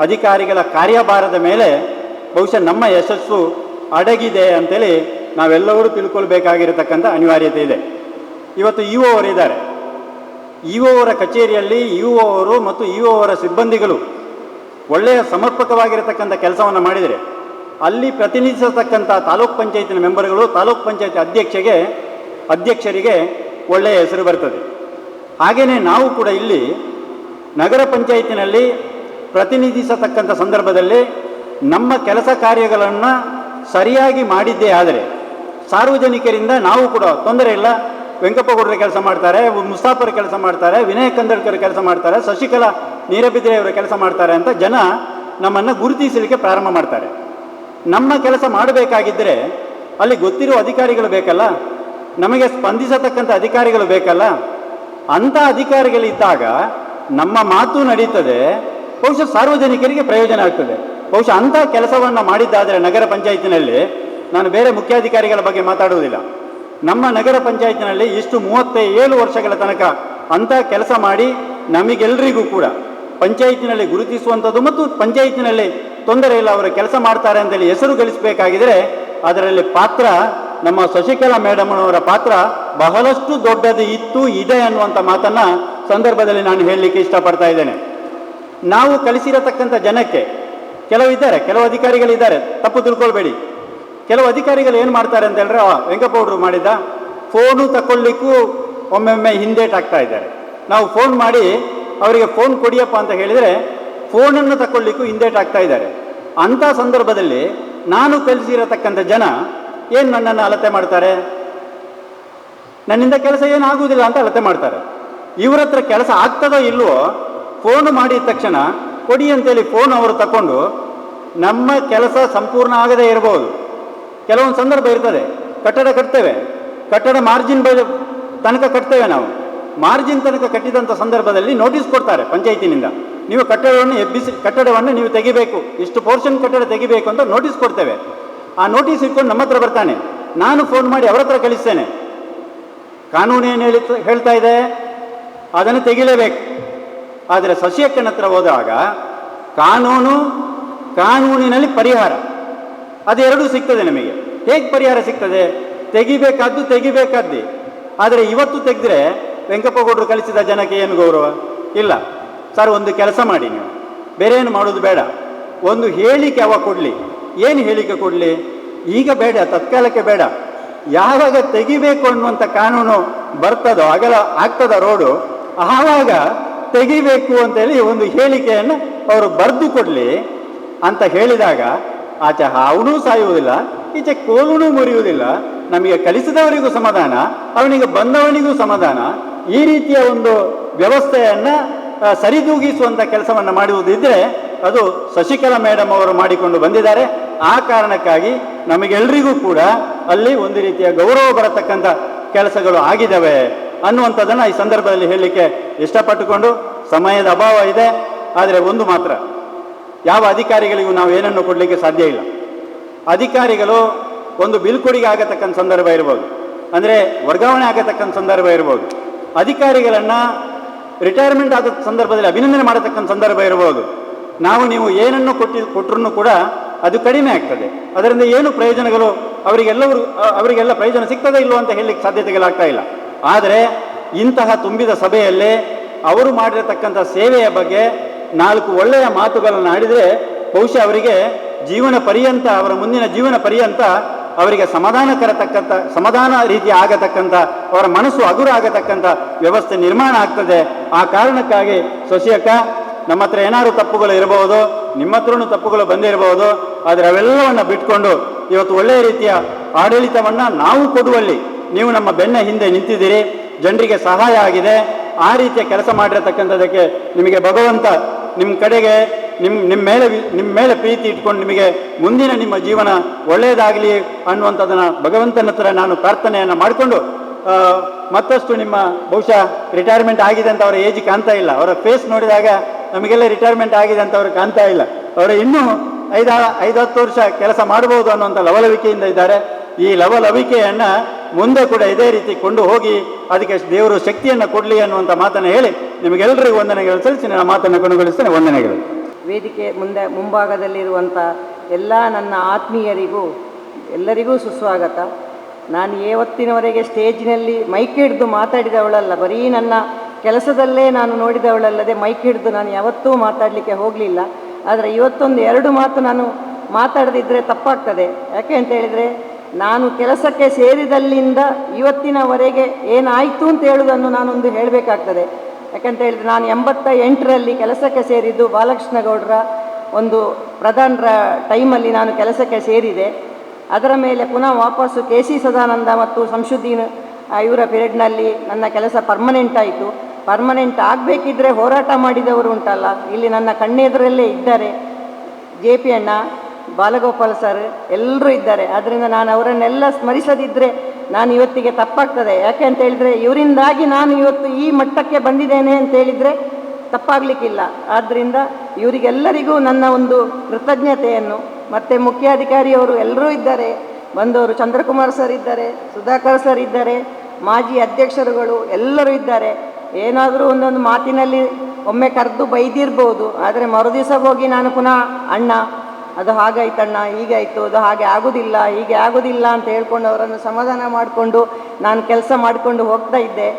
ಅಧಿಕಾರಿಗಳ ಕಾರ್ಯಭಾರದ ಮೇಲೆ ಬಹುಶಃ ನಮ್ಮ ಯಶಸ್ಸು ಅಡಗಿದೆ ಅಂತೇಳಿ ನಾವೆಲ್ಲರೂ ತಿಳ್ಕೊಳ್ಬೇಕಾಗಿರತಕ್ಕಂಥ ಅನಿವಾರ್ಯತೆ ಇದೆ. ಇವತ್ತು ಇ ಒ ಅವರಿದ್ದಾರೆ. ಇ ಒ ಅವರ ಕಚೇರಿಯಲ್ಲಿ ಇ ಒ ಅವರು ಮತ್ತು ಇ ಒ ಅವರ ಸಿಬ್ಬಂದಿಗಳು ಒಳ್ಳೆಯ ಸಮರ್ಪಕವಾಗಿರತಕ್ಕಂಥ ಕೆಲಸವನ್ನು ಮಾಡಿದರೆ ಅಲ್ಲಿ ಪ್ರತಿನಿಧಿಸತಕ್ಕಂಥ ತಾಲೂಕ್ ಪಂಚಾಯತಿನ ಮೆಂಬರ್ಗಳು, ತಾಲೂಕ್ ಪಂಚಾಯತಿ ಅಧ್ಯಕ್ಷರಿಗೆ ಒಳ್ಳೆಯ ಹೆಸರು ಬರ್ತದೆ. ಹಾಗೆಯೇ ನಾವು ಕೂಡ ಇಲ್ಲಿ ನಗರ ಪಂಚಾಯತಿನಲ್ಲಿ ಪ್ರತಿನಿಧಿಸತಕ್ಕಂಥ ಸಂದರ್ಭದಲ್ಲಿ ನಮ್ಮ ಕೆಲಸ ಕಾರ್ಯಗಳನ್ನು ಸರಿಯಾಗಿ ಮಾಡಿದ್ದೇ ಆದರೆ ಸಾರ್ವಜನಿಕರಿಂದ ನಾವು ಕೂಡ ತೊಂದರೆ ಇಲ್ಲ, ವೆಂಕಪ್ಪಗೌಡರು ಕೆಲಸ ಮಾಡ್ತಾರೆ, ಮುಸ್ತಾಫರ್ ಕೆಲಸ ಮಾಡ್ತಾರೆ, ವಿನಯ್ ಕಂದಳ್ಕರ್ ಕೆಲಸ ಮಾಡ್ತಾರೆ, ಶಶಿಕಲಾ ನೀರಬಿದ್ರೆಯವರು ಕೆಲಸ ಮಾಡ್ತಾರೆ ಅಂತ ಜನ ನಮ್ಮನ್ನು ಗುರುತಿಸಲಿಕ್ಕೆ ಪ್ರಾರಂಭ ಮಾಡ್ತಾರೆ. ನಮ್ಮ ಕೆಲಸ ಮಾಡಬೇಕಾಗಿದ್ದರೆ ಅಲ್ಲಿ ಗೊತ್ತಿರುವ ಅಧಿಕಾರಿಗಳು ಬೇಕಲ್ಲ, ನಮಗೆ ಸ್ಪಂದಿಸತಕ್ಕಂಥ ಅಧಿಕಾರಿಗಳು ಬೇಕಲ್ಲ. ಅಂಥ ಅಧಿಕಾರಿಗಳಿದ್ದಾಗ ನಮ್ಮ ಮಾತು ನಡೀತದೆ, ಬಹುಶಃ ಸಾರ್ವಜನಿಕರಿಗೆ ಪ್ರಯೋಜನ ಆಗ್ತದೆ. ಬಹುಶಃ ಅಂಥ ಕೆಲಸವನ್ನು ಮಾಡಿದ್ದಾದರೆ ನಗರ ಪಂಚಾಯತಿನಲ್ಲಿ, ನಾನು ಬೇರೆ ಮುಖ್ಯಾಧಿಕಾರಿಗಳ ಬಗ್ಗೆ ಮಾತಾಡುವುದಿಲ್ಲ, ನಮ್ಮ ನಗರ ಪಂಚಾಯತಿನಲ್ಲಿ ಇಷ್ಟು 37 ವರ್ಷಗಳ ತನಕ ಅಂಥ ಕೆಲಸ ಮಾಡಿ ನಮಗೆಲ್ಲರಿಗೂ ಕೂಡ ಪಂಚಾಯತಿನಲ್ಲಿ ಗುರುತಿಸುವಂಥದ್ದು ಮತ್ತು ಪಂಚಾಯತಿನಲ್ಲಿ ತೊಂದರೆ ಇಲ್ಲ, ಅವರು ಕೆಲಸ ಮಾಡ್ತಾರೆ ಅಂತೇಳಿ ಹೆಸರು ಗಳಿಸಬೇಕಾಗಿದ್ರೆ ಅದರಲ್ಲಿ ಪಾತ್ರ ನಮ್ಮ ಶಶಿಕಲಾ ಮೇಡಮ್ನವರ ಪಾತ್ರ ಬಹಳಷ್ಟು ದೊಡ್ಡದು ಇದೆ ಅನ್ನುವಂಥ ಮಾತನ್ನು ಸಂದರ್ಭದಲ್ಲಿ ನಾನು ಹೇಳಲಿಕ್ಕೆ ಇಷ್ಟಪಡ್ತಾ ಇದ್ದೇನೆ. ನಾವು ಕಲಿಸಿರತಕ್ಕಂಥ ಜನಕ್ಕೆ ಕೆಲವು ಅಧಿಕಾರಿಗಳಿದ್ದಾರೆ, ತಪ್ಪು ತಿಳ್ಕೊಳ್ಬೇಡಿ. ಕೆಲವು ಅಧಿಕಾರಿಗಳು ಏನು ಮಾಡ್ತಾರೆ ಅಂತ ಹೇಳಿದ್ರೆ, ವೆಂಕಪ್ಪಗೌಡರು ಮಾಡಿದ್ದ ಫೋನು ತಗೊಳ್ಳಿಕ್ಕೂ ಒಮ್ಮೊಮ್ಮೆ ಹಿಂದೇಟಾಗ್ತಾ ಇದ್ದಾರೆ. ನಾವು ಫೋನ್ ಮಾಡಿ ಅವರಿಗೆ ಫೋನ್ ಕೊಡಿಯಪ್ಪ ಅಂತ ಹೇಳಿದರೆ ಫೋನನ್ನು ತಗೊಳ್ಳಿಕ್ಕೂ ಹಿಂದೇಟಾಗ್ತಾ ಇದ್ದಾರೆ. ಅಂಥ ಸಂದರ್ಭದಲ್ಲಿ ನಾನು ಕಲಿಸಿರತಕ್ಕಂಥ ಜನ ಏನು ನನ್ನನ್ನು ಅಳತೆ ಮಾಡ್ತಾರೆ, ನನ್ನಿಂದ ಕೆಲಸ ಏನಾಗುವುದಿಲ್ಲ ಅಂತ ಅಳತೆ ಮಾಡ್ತಾರೆ. ಇವ್ರ ಹತ್ರ ಕೆಲಸ ಆಗ್ತದೋ ಇಲ್ವೋ ಫೋನ್ ಮಾಡಿದ ತಕ್ಷಣ ಕೊಡಿ ಅಂತೇಳಿ ಫೋನ್ ಅವರು ತಗೊಂಡು ನಮ್ಮ ಕೆಲಸ ಸಂಪೂರ್ಣ ಆಗದೇ ಇರಬಹುದು. ಕೆಲವೊಂದು ಸಂದರ್ಭ ಇರ್ತದೆ, ಕಟ್ಟಡ ಕಟ್ತೇವೆ, ಕಟ್ಟಡ ಮಾರ್ಜಿನ್ ತನಕ ಕಟ್ತೇವೆ. ನಾವು ಮಾರ್ಜಿನ್ ತನಕ ಕಟ್ಟಿದಂಥ ಸಂದರ್ಭದಲ್ಲಿ ನೋಟಿಸ್ ಕೊಡ್ತಾರೆ ಪಂಚಾಯತಿನಿಂದ, ನೀವು ಕಟ್ಟಡವನ್ನು ಎಬ್ಬಿಸಿ ಕಟ್ಟಡವನ್ನು ನೀವು ತೆಗಿಬೇಕು, ಇಷ್ಟು ಪೋರ್ಷನ್ ಕಟ್ಟಡ ತೆಗಿಬೇಕು ಅಂತ ನೋಟಿಸ್ ಕೊಡ್ತೇವೆ. ಆ ನೋಟಿಸ್ ಇಟ್ಕೊಂಡು ನಮ್ಮ ಹತ್ರ ಬರ್ತಾನೆ, ನಾನು ಫೋನ್ ಮಾಡಿ ಅವರ ಹತ್ರ ಕಳಿಸ್ತೇನೆ. ಕಾನೂನು ಏನು ಹೇಳ್ತಾ ಇದೆ, ಅದನ್ನು ತೆಗಿಲೇಬೇಕು. ಆದರೆ ಶಶಿಯಕ್ಕನ ಹತ್ರ ಹೋದಾಗ ಕಾನೂನಿನಲ್ಲಿ ಪರಿಹಾರ ಅದೆರಡೂ ಸಿಗ್ತದೆ ನಮಗೆ. ಹೇಗೆ ಪರಿಹಾರ ಸಿಗ್ತದೆ? ತೆಗಿಬೇಕಾದ್ದೇ. ಆದರೆ ಇವತ್ತು ತೆಗೆದ್ರೆ ವೆಂಕಪ್ಪಗೌಡರು ಕಳಿಸಿದ ಜನಕ್ಕೆ ಏನು ಗೌರವ ಇಲ್ಲ. ಸರ್, ಒಂದು ಕೆಲಸ ಮಾಡಿ, ನೀವು ಬೇರೆ ಏನು ಮಾಡೋದು ಬೇಡ, ಒಂದು ಹೇಳಿಕೆ ಅವ ಕೊಡಲಿ. ಏನು ಹೇಳಿಕೆ ಕೊಡಲಿ? ಈಗ ಬೇಡ, ತತ್ಕಾಲಕ್ಕೆ ಬೇಡ. ಯಾವಾಗ ತೆಗಿಬೇಕು ಅನ್ನುವಂಥ ಕಾನೂನು ಬರ್ತದೋ, ಅಗಲ ಆಗ್ತದ ರೋಡು, ಆವಾಗ ತೆಗಿಬೇಕು ಅಂತೇಳಿ ಒಂದು ಹೇಳಿಕೆಯನ್ನು ಅವರು ಬರೆದು ಕೊಡಲಿ ಅಂತ ಹೇಳಿದಾಗ ಆಚೆ ಹಾವನೂ ಸಾಯುವುದಿಲ್ಲ, ಈಚೆ ಕೋಲುನೂ ಮುರಿಯುವುದಿಲ್ಲ. ನಮಗೆ ಕಲಿಸಿದವರಿಗೂ ಸಮಾಧಾನ, ಅವನಿಗೆ ಬಂದವನಿಗೂ ಸಮಾಧಾನ. ಈ ರೀತಿಯ ಒಂದು ವ್ಯವಸ್ಥೆಯನ್ನು ಸರಿದೂಗಿಸುವಂಥ ಕೆಲಸವನ್ನು ಮಾಡುವುದಿದ್ದರೆ ಅದು ಶಶಿಕಲಾ ಮೇಡಮ್ ಅವರು ಮಾಡಿಕೊಂಡು ಬಂದಿದ್ದಾರೆ. ಆ ಕಾರಣಕ್ಕಾಗಿ ನಮಗೆಲ್ಲರಿಗೂ ಕೂಡ ಅಲ್ಲಿ ಒಂದು ರೀತಿಯ ಗೌರವ ಬರತಕ್ಕಂಥ ಕೆಲಸಗಳು ಆಗಿದ್ದಾವೆ ಅನ್ನುವಂಥದ್ದನ್ನು ಈ ಸಂದರ್ಭದಲ್ಲಿ ಹೇಳಲಿಕ್ಕೆ ಇಷ್ಟಪಟ್ಟುಕೊಂಡು, ಸಮಯದ ಅಭಾವ ಇದೆ. ಆದರೆ ಒಂದು ಮಾತ್ರ, ಯಾವ ಅಧಿಕಾರಿಗಳಿಗೂ ನಾವು ಏನನ್ನು ಕೊಡಲಿಕ್ಕೆ ಸಾಧ್ಯ ಇಲ್ಲ. ಅಧಿಕಾರಿಗಳು ಒಂದು ಬೀಳ್ಕೊಡುಗೆ ಆಗತಕ್ಕಂಥ ಸಂದರ್ಭ ಇರ್ಬೋದು, ಅಂದರೆ ವರ್ಗಾವಣೆ ಆಗತಕ್ಕಂಥ ಸಂದರ್ಭ ಇರ್ಬೋದು, ಅಧಿಕಾರಿಗಳನ್ನು ರಿಟೈರ್ಮೆಂಟ್ ಆದ ಸಂದರ್ಭದಲ್ಲಿ ಅಭಿನಂದನೆ ಮಾಡತಕ್ಕಂಥ ಸಂದರ್ಭ ಇರ್ಬೋದು. ನೀವು ಏನನ್ನು ಕೊಟ್ಟರೂ ಕೂಡ ಅದು ಕಡಿಮೆ ಆಗ್ತದೆ. ಅದರಿಂದ ಏನು ಪ್ರಯೋಜನಗಳು ಅವರಿಗೆಲ್ಲ ಪ್ರಯೋಜನ ಸಿಗ್ತದೆ ಇಲ್ಲೋ ಅಂತ ಹೇಳಲಿಕ್ಕೆ ಸಾಧ್ಯತೆಗಳಾಗ್ತಾ ಇಲ್ಲ. ಆದರೆ ಇಂತಹ ತುಂಬಿದ ಸಭೆಯಲ್ಲೇ ಅವರು ಮಾಡಿರತಕ್ಕಂಥ ಸೇವೆಯ ಬಗ್ಗೆ 4 ಒಳ್ಳೆಯ ಮಾತುಗಳನ್ನು ಆಡಿದರೆ ಬಹುಶಃ ಅವರಿಗೆ ಜೀವನ ಪರ್ಯಂತ, ಅವರ ಮುಂದಿನ ಜೀವನ ಪರ್ಯಂತ ಅವರಿಗೆ ಸಮಾಧಾನ ರೀತಿ ಆಗತಕ್ಕಂಥ, ಅವರ ಮನಸ್ಸು ಹಗುರ ಆಗತಕ್ಕಂಥ ವ್ಯವಸ್ಥೆ ನಿರ್ಮಾಣ ಆಗ್ತದೆ. ಆ ಕಾರಣಕ್ಕಾಗಿ ಶಶಿಯಕ್ಕ, ನಮ್ಮ ಹತ್ರ ಏನಾದ್ರು ತಪ್ಪುಗಳು ಇರಬಹುದು, ನಿಮ್ಮ ಹತ್ರನೂ ತಪ್ಪುಗಳು ಬಂದಿರಬಹುದು. ಆದರೆ ಅವೆಲ್ಲವನ್ನು ಬಿಟ್ಕೊಂಡು ಇವತ್ತು ಒಳ್ಳೆಯ ರೀತಿಯ ಆಡಳಿತವನ್ನು ನಾವು ಕೊಡುವಲ್ಲಿ ನೀವು ನಮ್ಮ ಬೆನ್ನ ಹಿಂದೆ ನಿಂತಿದ್ದೀರಿ, ಜನರಿಗೆ ಸಹಾಯ ಆಗಿದೆ. ಆ ರೀತಿಯ ಕೆಲಸ ಮಾಡಿರತಕ್ಕಂಥದ್ದಕ್ಕೆ ನಿಮಗೆ ಭಗವಂತ ನಿಮ್ಮ ಕಡೆಗೆ ನಿಮ್ಮ ಮೇಲೆ ಪ್ರೀತಿ ಇಟ್ಕೊಂಡು ನಿಮಗೆ ಮುಂದಿನ ನಿಮ್ಮ ಜೀವನ ಒಳ್ಳೆಯದಾಗಲಿ ಅನ್ನುವಂಥದ್ದನ್ನು ಭಗವಂತನ ಹತ್ರ ನಾನು ಪ್ರಾರ್ಥನೆಯನ್ನು ಮಾಡಿಕೊಂಡು, ಮತ್ತಷ್ಟು ನಿಮ್ಮ ಬಹುಶಃ ರಿಟೈರ್ಮೆಂಟ್ ಆಗಿದೆ ಅಂತ ಅವರ ಏಜ್ ಕಾಣ್ತಾ ಇಲ್ಲ. ಅವರ ಫೇಸ್ ನೋಡಿದಾಗ ನಮಗೆಲ್ಲ ರಿಟೈರ್ಮೆಂಟ್ ಆಗಿದೆ ಅಂತ ಅವರು ಕಾಣ್ತಾ ಇಲ್ಲ. ಅವರು ಇನ್ನೂ 5-10 ವರ್ಷ ಕೆಲಸ ಮಾಡಬಹುದು ಅನ್ನುವಂಥ ಲವಲವಿಕೆಯಿಂದ ಇದ್ದಾರೆ. ಈ ಲವಲವಿಕೆಯನ್ನು ಮುಂದೆ ಕೂಡ ಇದೇ ರೀತಿ ಕೊಂಡು ಹೋಗಿ ಅದಕ್ಕೆ ದೇವರು ಶಕ್ತಿಯನ್ನು ಕೊಡಲಿ ಅನ್ನುವಂಥ ಮಾತನ್ನು ಹೇಳಿ ನಿಮಗೆಲ್ಲರಿಗೂ ವಂದನೆಗಳು ಸಲ್ಲಿಸಿ ನನ್ನ ಮಾತನ್ನು ಕೊನೆಗೊಳಿಸ್ತೇನೆ. ವಂದನೆಗಳು. ವೇದಿಕೆ ಮುಂಭಾಗದಲ್ಲಿರುವಂಥ ಎಲ್ಲ ನನ್ನ ಆತ್ಮೀಯರಿಗೂ ಎಲ್ಲರಿಗೂ ಸುಸ್ವಾಗತ. ನಾನು ಯಾವತ್ತಿನವರೆಗೆ ಸ್ಟೇಜಿನಲ್ಲಿ ಮೈಕ್ ಹಿಡಿದು ಮಾತಾಡಿದವಳಲ್ಲ, ಬರೀ ನನ್ನ ಕೆಲಸದಲ್ಲೇ ನಾನು ನೋಡಿದವಳಲ್ಲದೆ ಮೈಕ್ ಹಿಡಿದು ನಾನು ಯಾವತ್ತೂ ಮಾತಾಡಲಿಕ್ಕೆ ಹೋಗಲಿಲ್ಲ. ಆದರೆ ಇವತ್ತೊಂದು 2 ಮಾತು ನಾನು ಮಾತಾಡದಿದ್ದರೆ ತಪ್ಪಾಗ್ತದೆ. ಯಾಕೆ ಅಂತ ಹೇಳಿದರೆ, ನಾನು ಕೆಲಸಕ್ಕೆ ಸೇರಿದಲ್ಲಿಂದ ಇವತ್ತಿನವರೆಗೆ ಏನಾಯಿತು ಅಂತ ಹೇಳುವುದನ್ನು ನಾನೊಂದು ಹೇಳಬೇಕಾಗ್ತದೆ. ಯಾಕಂತ ಹೇಳಿದರೆ, ನಾನು 88ರಲ್ಲಿ ಕೆಲಸಕ್ಕೆ ಸೇರಿದ್ದು ಬಾಲಕೃಷ್ಣ ಗೌಡರ ಒಂದು ಪ್ರಧಾನರ ಟೈಮಲ್ಲಿ ನಾನು ಕೆಲಸಕ್ಕೆ ಸೇರಿದೆ. ಅದರ ಮೇಲೆ ಪುನಃ ವಾಪಸ್ಸು ಕೆ ಸಿ ಸದಾನಂದ ಮತ್ತು ಸಂಶುದ್ದೀನ್ ಇವರ ಪೀರಿಯಡ್ನಲ್ಲಿ ನನ್ನ ಕೆಲಸ ಪರ್ಮನೆಂಟ್ ಆಯಿತು. ಪರ್ಮನೆಂಟ್ ಆಗಬೇಕಿದ್ರೆ ಹೋರಾಟ ಮಾಡಿದವರು ಉಂಟಲ್ಲ, ಇಲ್ಲಿ ನನ್ನ ಕಣ್ಣೆದುರಲ್ಲೇ ಇದ್ದಾರೆ. ಜೆ ಪಿ ಅಣ್ಣ, ಬಾಲಗೋಪಾಲ್ ಸರ್ ಎಲ್ಲರೂ ಇದ್ದಾರೆ. ಆದ್ದರಿಂದ ನಾನು ಅವರನ್ನೆಲ್ಲ ಸ್ಮರಿಸದಿದ್ದರೆ ನಾನು ಇವತ್ತಿಗೆ ತಪ್ಪಾಗ್ತದೆ. ಯಾಕೆ ಅಂತ ಹೇಳಿದರೆ, ಇವರಿಂದಾಗಿ ನಾನು ಇವತ್ತು ಈ ಮಟ್ಟಕ್ಕೆ ಬಂದಿದ್ದೇನೆ ಅಂತ ಹೇಳಿದರೆ ತಪ್ಪಾಗಲಿಕ್ಕಿಲ್ಲ. ಆದ್ದರಿಂದ ಇವರಿಗೆಲ್ಲರಿಗೂ ನನ್ನ ಒಂದು ಕೃತಜ್ಞತೆಯನ್ನು, ಮತ್ತು ಮುಖ್ಯಾಧಿಕಾರಿಯವರು ಎಲ್ಲರೂ ಇದ್ದಾರೆ, ಬಂದವರು ಚಂದ್ರಕುಮಾರ್ ಸರ್ ಇದ್ದಾರೆ, ಸುಧಾಕರ್ ಸರ್ ಇದ್ದಾರೆ, ಮಾಜಿ ಅಧ್ಯಕ್ಷರುಗಳು ಎಲ್ಲರೂ ಇದ್ದಾರೆ. ಏನಾದರೂ ಒಂದೊಂದು ಮಾತಿನಲ್ಲಿ ಒಮ್ಮೆ ಕರೆದು ಬೈದಿರ್ಬೋದು, ಆದರೆ ಮರುದಿವಸ ಹೋಗಿ ನಾನು ಪುನಃ ಅಣ್ಣ ಅದು ಹಾಗಾಯ್ತಣ್ಣ, ಹೀಗಾಯಿತು, ಅದು ಹಾಗೆ ಆಗೋದಿಲ್ಲ, ಹೀಗೆ ಆಗೋದಿಲ್ಲ ಅಂತ ಹೇಳ್ಕೊಂಡು ಅವರನ್ನು ಸಮಾಧಾನ ಮಾಡಿಕೊಂಡು ನಾನು ಕೆಲಸ ಮಾಡಿಕೊಂಡು ಹೋಗ್ತಾ ಇದ್ದೆ.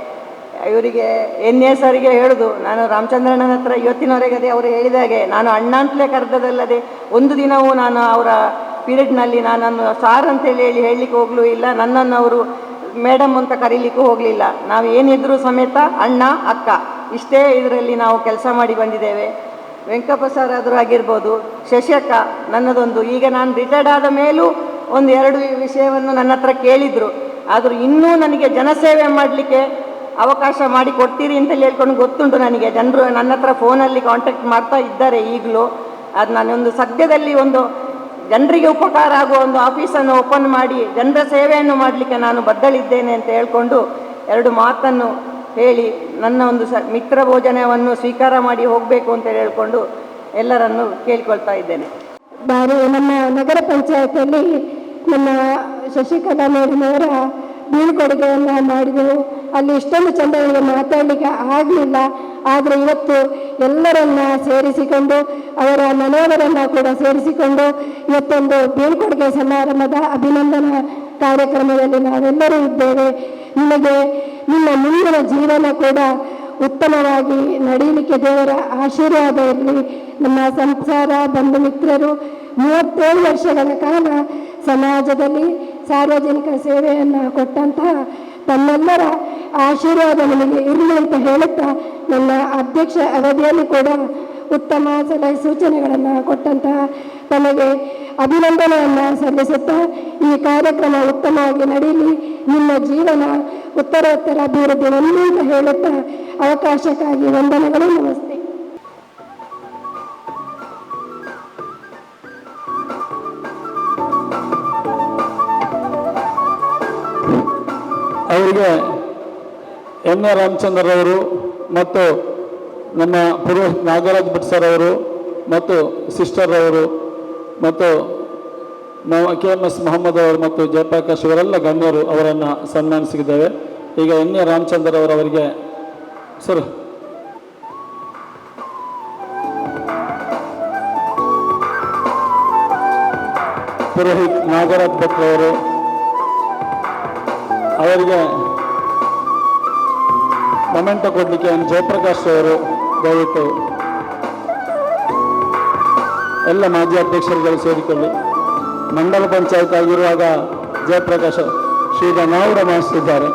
ಇವರಿಗೆ ಎನ್ ಎ ಸರಿಗೆ ಹೇಳೋದು, ನಾನು ರಾಮಚಂದ್ರಣ್ಣನ ಹತ್ರ ಇವತ್ತಿನವರೆಗೆ ಅದೇ ಅವರು ಹೇಳಿದಾಗೆ ನಾನು ಅಣ್ಣ ಅಂತಲೇ ಕರೆದದಲ್ಲದೆ ಒಂದು ದಿನವೂ ನಾನು ಅವರ ಪೀರಿಯಡ್ನಲ್ಲಿ ನಾನನ್ನು ಸಾರ್ ಅಂತೇಳಿ ಹೇಳಲಿಕ್ಕೆ ಹೋಗಲೂ ಇಲ್ಲ, ನನ್ನನ್ನು ಅವರು ಮೇಡಮ್ ಅಂತ ಕರೀಲಿಕ್ಕೂ ಹೋಗಲಿಲ್ಲ. ನಾವು ಏನಿದ್ರೂ ಸಮೇತ ಅಣ್ಣ ಅಕ್ಕ ಇಷ್ಟೇ ಇದರಲ್ಲಿ ನಾವು ಕೆಲಸ ಮಾಡಿ ಬಂದಿದ್ದೇವೆ. ವೆಂಕಪ್ಪ ಸರ್ ಆದರೂ ಆಗಿರ್ಬೋದು, ಶಶಕ ನನ್ನದೊಂದು, ಈಗ ನಾನು ರಿಟೈರ್ಡ್ ಆದ ಮೇಲೂ ಒಂದು 2 ವಿಷಯವನ್ನು ನನ್ನ ಹತ್ರ ಕೇಳಿದರು. ಆದರೂ ಇನ್ನೂ ನನಗೆ ಜನಸೇವೆ ಮಾಡಲಿಕ್ಕೆ ಅವಕಾಶ ಮಾಡಿ ಕೊಡ್ತೀರಿ ಅಂತೇಳಿ ಹೇಳ್ಕೊಂಡು ಗೊತ್ತುಂಟು ನನಗೆ. ಜನರು ನನ್ನ ಹತ್ರ ಫೋನಲ್ಲಿ ಕಾಂಟ್ಯಾಕ್ಟ್ ಮಾಡ್ತಾ ಇದ್ದಾರೆ ಈಗಲೂ. ಅದು ನಾನೊಂದು ಸದ್ಯದಲ್ಲಿ ಒಂದು ಜನರಿಗೆ ಉಪಕಾರ ಆಗುವ ಒಂದು ಆಫೀಸನ್ನು ಓಪನ್ ಮಾಡಿ ಜನರ ಸೇವೆಯನ್ನು ಮಾಡಲಿಕ್ಕೆ ನಾನು ಬದ್ಧಳಿದ್ದೇನೆ ಅಂತ ಹೇಳ್ಕೊಂಡು 2 ಮಾತನ್ನು ಹೇಳಿ ನನ್ನ ಒಂದು ಮಿತ್ರ ಭೋಜನವನ್ನು ಸ್ವೀಕಾರ ಮಾಡಿ ಹೋಗಬೇಕು ಅಂತ ಹೇಳ್ಕೊಂಡು ಎಲ್ಲರನ್ನು ಕೇಳಿಕೊಳ್ತಾ ಇದ್ದೇನೆ. ನಮ್ಮ ನಗರ ಪಂಚಾಯತಲ್ಲಿ ನಮ್ಮ ಶಶಿಕಲಾ ಮೇಡಮವರ ಬೀಳ್ಕೊಡುಗೆಯನ್ನು ಮಾಡಿದೆವು. ಅಲ್ಲಿ ಇಷ್ಟೊಂದು ಚಂದವಾಗಿ ಮಾತಾಡಲಿಕ್ಕೆ ಆಗಲಿಲ್ಲ. ಆದರೆ ಇವತ್ತು ಎಲ್ಲರನ್ನ ಸೇರಿಸಿಕೊಂಡು ಅವರ ಮನೆಯವರನ್ನು ಕೂಡ ಸೇರಿಸಿಕೊಂಡು ಇವತ್ತೊಂದು ಬೀಳ್ಕೊಡುಗೆ ಸಮಾರಂಭದ ಅಭಿನಂದನಾ ಕಾರ್ಯಕ್ರಮದಲ್ಲಿ ನಾವೆಲ್ಲರೂ ಇದ್ದೇವೆ. ನಿಮಗೆ ನಿಮ್ಮ ಮುಂದಿನ ಜೀವನ ಕೂಡ ಉತ್ತಮವಾಗಿ ನಡೀಲಿಕ್ಕೆ ದೇವರ ಆಶೀರ್ವಾದ ಇರಲಿ. ನಮ್ಮ ಸಂಸಾರ ಬಂಧು ಮಿತ್ರರು 37 ವರ್ಷಗಳ ಕಾಲ ಸಮಾಜದಲ್ಲಿ ಸಾರ್ವಜನಿಕ ಸೇವೆಯನ್ನು ಕೊಟ್ಟಂತಹ ತಮ್ಮೆಲ್ಲರ ಆಶೀರ್ವಾದ ನಿಮಗೆ ಇರಲಿ ಅಂತ ಹೇಳುತ್ತಾ, ನನ್ನ ಅಧ್ಯಕ್ಷ ಅವಧಿಯಲ್ಲಿ ಕೂಡ ಉತ್ತಮ ಸಲಹೆ ಸೂಚನೆಗಳನ್ನು ಕೊಟ್ಟಂತಹ ತಮಗೆ ಅಭಿನಂದನೆಯನ್ನು ಸಲ್ಲಿಸುತ್ತಾ, ಈ ಕಾರ್ಯಕ್ರಮ ಉತ್ತಮವಾಗಿ ನಡೆಯಲಿ, ನಿಮ್ಮ ಜೀವನ ಉತ್ತರೋತ್ತರ ಅಭಿವೃದ್ಧಿ ಹೊಂದಲಿ ಅಂತ ಹೇಳುತ್ತಾ ಅವಕಾಶಕ್ಕಾಗಿ ವಂದನೆಗಳು. ನಮಸ್ತೆ. ಅವರಿಗೆ ಎನ್ ಎ ರಾಮಚಂದ್ರರವರು ಮತ್ತು ನಮ್ಮ ಪುರೋಹಿತ್ ನಾಗರಾಜ್ ಭಟ್ ಸರ್ ಅವರು ಮತ್ತು ಸಿಸ್ಟರ್ ಅವರು ಮತ್ತು KMS ಮೊಹಮ್ಮದ್ ಅವರು ಮತ್ತು ಜಯಪ್ರಕಾಶ್ ಇವರೆಲ್ಲ ಗಣ್ಯರು ಅವರನ್ನು ಸನ್ಮಾನಿಸಿದ್ದೇವೆ. ಈಗ ಎನ್ ಎ ರಾಮಚಂದ್ರ ಅವರಿಗೆ ಸರ್ ಪುರೋಹಿತ್ ನಾಗರಾಜ್ ಭಟ್ ಅವರು ಅವರಿಗೆ ಮೊಮೆಂಟೋ ಕೊಡಲಿಕ್ಕೆ ಜಯಪ್ರಕಾಶ್ ಅವರು ದಯವಿಟ್ಟು ಎಲ್ಲ ಮಾಜಿ ಅಧ್ಯಕ್ಷರುಗಳು ಸೇರಿಕೊಳ್ಳಿ. ಮಂಡಲ ಪಂಚಾಯತ್ ಆಗಿರುವಾಗ ಜಯಪ್ರಕಾಶ್ ಶ್ರೀಧನಾವರ ಮಾಡಿಸಿದ್ದಾರೆ.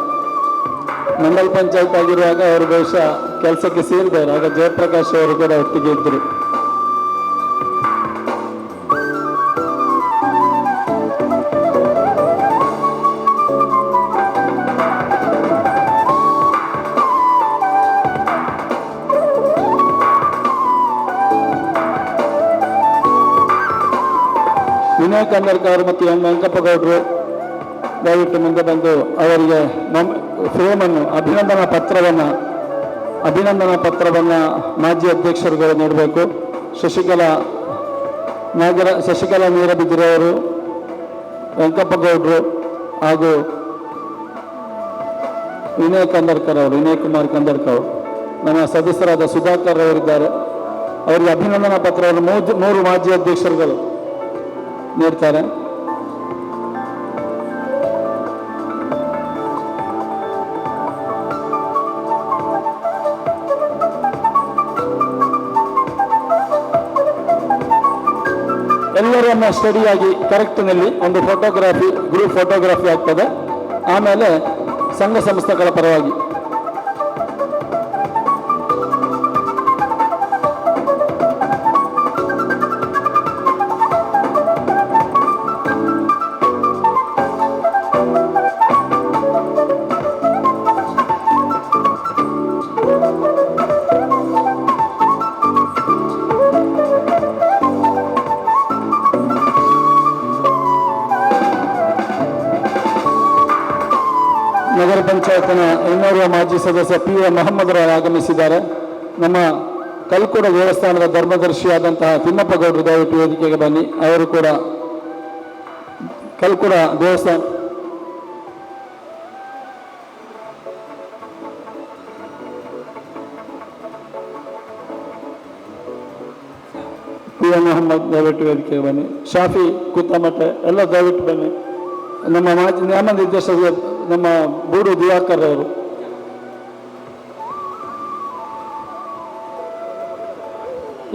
ಮಂಡಲ ಪಂಚಾಯತ್ ಆಗಿರುವಾಗ ಅವರು ಬಹುಶಃ ಕೆಲಸಕ್ಕೆ ಸೇರಿದ್ದಾರೆ. ಆಗ ಜಯಪ್ರಕಾಶ್ ಅವರು ಕೂಡ ಒಟ್ಟಿಗೆ ಇದ್ದರು. ವಿನಯ್ ಕಂದರ್ಕರ್ ಮತ್ತು ಎಂ ವೆಂಕಪ್ಪಗೌಡರು ದಯವಿಟ್ಟು ಮುಂದೆ ಬಂದು ಅವರಿಗೆ ಫ್ರೇಮನ್ನು ಅಭಿನಂದನಾ ಪತ್ರವನ್ನು ಮಾಜಿ ಅಧ್ಯಕ್ಷರುಗಳು ನೀಡಬೇಕು. ಶಶಿಕಲಾ ನೀರಬಿದ್ದಿರವರು, ವೆಂಕಪ್ಪಗೌಡರು ಹಾಗೂ ವಿನಯ್ ಕುಮಾರ್ ಕಂದರ್ಕರ್ ಅವರು, ನಮ್ಮ ಸದಸ್ಯರಾದ ಸುಧಾಕರ್ ಅವರಿದ್ದಾರೆ. ಅವರಿಗೆ ಅಭಿನಂದನಾ ಪತ್ರವನ್ನು 3 ಮಾಜಿ ಅಧ್ಯಕ್ಷರುಗಳು ನೀಡ್ತಾರೆ. ಎಲ್ಲರನ್ನ ಸ್ಟಡಿಯಾಗಿ ಕರೆಕ್ಟ್ನಲ್ಲಿ ಒಂದು ಗ್ರೂಪ್ ಫೋಟೋಗ್ರಾಫಿ ಆಗ್ತದೆ. ಆಮೇಲೆ ಸಂಘ ಸಂಸ್ಥೆಗಳ ಪರವಾಗಿ ನಗರ ಪಂಚಾಯತ್ನ 200ರ ಮಾಜಿ ಸದಸ್ಯ PA ಮೊಹಮ್ಮದ್ ರಾವ್ ಆಗಮಿಸಿದ್ದಾರೆ. ನಮ್ಮ ಕಲ್ಕುಡ ದೇವಸ್ಥಾನದ ಧರ್ಮದರ್ಶಿಯಾದಂತಹ ತಿಮ್ಮಪ್ಪಗೌಡರು ದಯವಿಟ್ಟು ವೇದಿಕೆಗೆ ಬನ್ನಿ. ಅವರು ಕೂಡ ಕಲ್ಕುಡ ದೇವಸ್ಥಾನ PA ಮೊಹಮ್ಮದ್ ದಯವಿಟ್ಟು ವೇದಿಕೆಗೆ ಬನ್ನಿ. ಶಾಫಿ ಕುತ್ತಮಟ್ಟೆ ಎಲ್ಲ ದಯವಿಟ್ಟು ಬನ್ನಿ. ನಮ್ಮ ಮಾಜಿ ನ್ಯಾಮ ನಿರ್ದೇಶಕರು ನಮ್ಮ ಬೂಡು ದಿವಾಕರ್ ಅವರು,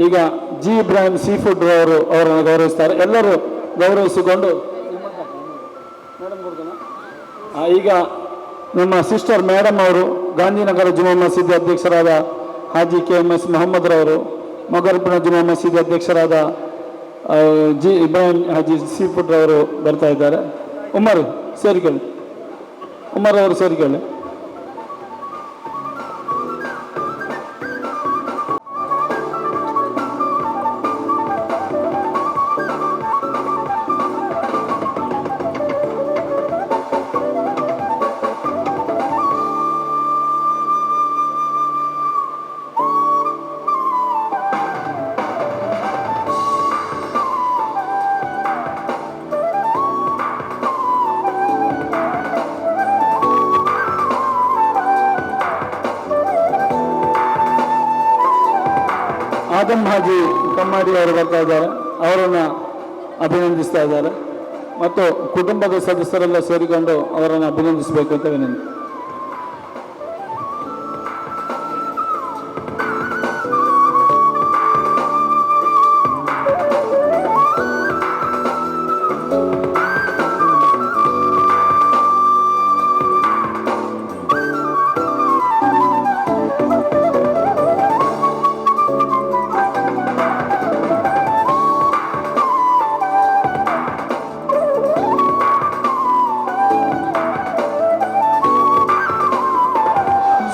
ಈಗ ಜಿ ಇಬ್ರಾಹಿಂ ಸೀ ಫುಡ್ ಅವರು ಅವರನ್ನು ಗೌರವಿಸ್ತಾರೆ. ಎಲ್ಲರೂ ಗೌರವಿಸಿಕೊಂಡು ಈಗ ನಮ್ಮ ಸಿಸ್ಟರ್ ಮೇಡಮ್ ಅವರು, ಗಾಂಧಿನಗರ ಜುಮಾ ಮಸೀದಿ ಅಧ್ಯಕ್ಷರಾದ ಹಾಜಿ KMS ಮೊಹಮ್ಮದ್ ರವರು, ಮೊಗರ್ಪುರ ಜುಮಾ ಮಸೀದಿ ಅಧ್ಯಕ್ಷರಾದ ಇಬ್ರಾಹಿಂ ಹಾಜಿ ಸೀಪುಟ್ ಅವರು ಬರ್ತಾ ಇದ್ದಾರೆ. ಉಮರ್ ಸೇರಿಕೊಳ್ಳಿ, ಉಮರ್ ಅವರು ಸೇರಿಕೊಳ್ಳಿ. ಆದಮ್ ಹಾಜಿ ಕಮ್ಮಾಡಿ ಅವರು ಬರ್ತಾ ಇದ್ದಾರೆ, ಅವರನ್ನು ಅಭಿನಂದಿಸ್ತಾ ಇದ್ದಾರೆ ಮತ್ತು ಕುಟುಂಬದ ಸದಸ್ಯರೆಲ್ಲ ಸೇರಿಕೊಂಡು ಅವರನ್ನು ಅಭಿನಂದಿಸಬೇಕು ಅಂತ ವಿನಂತಿ.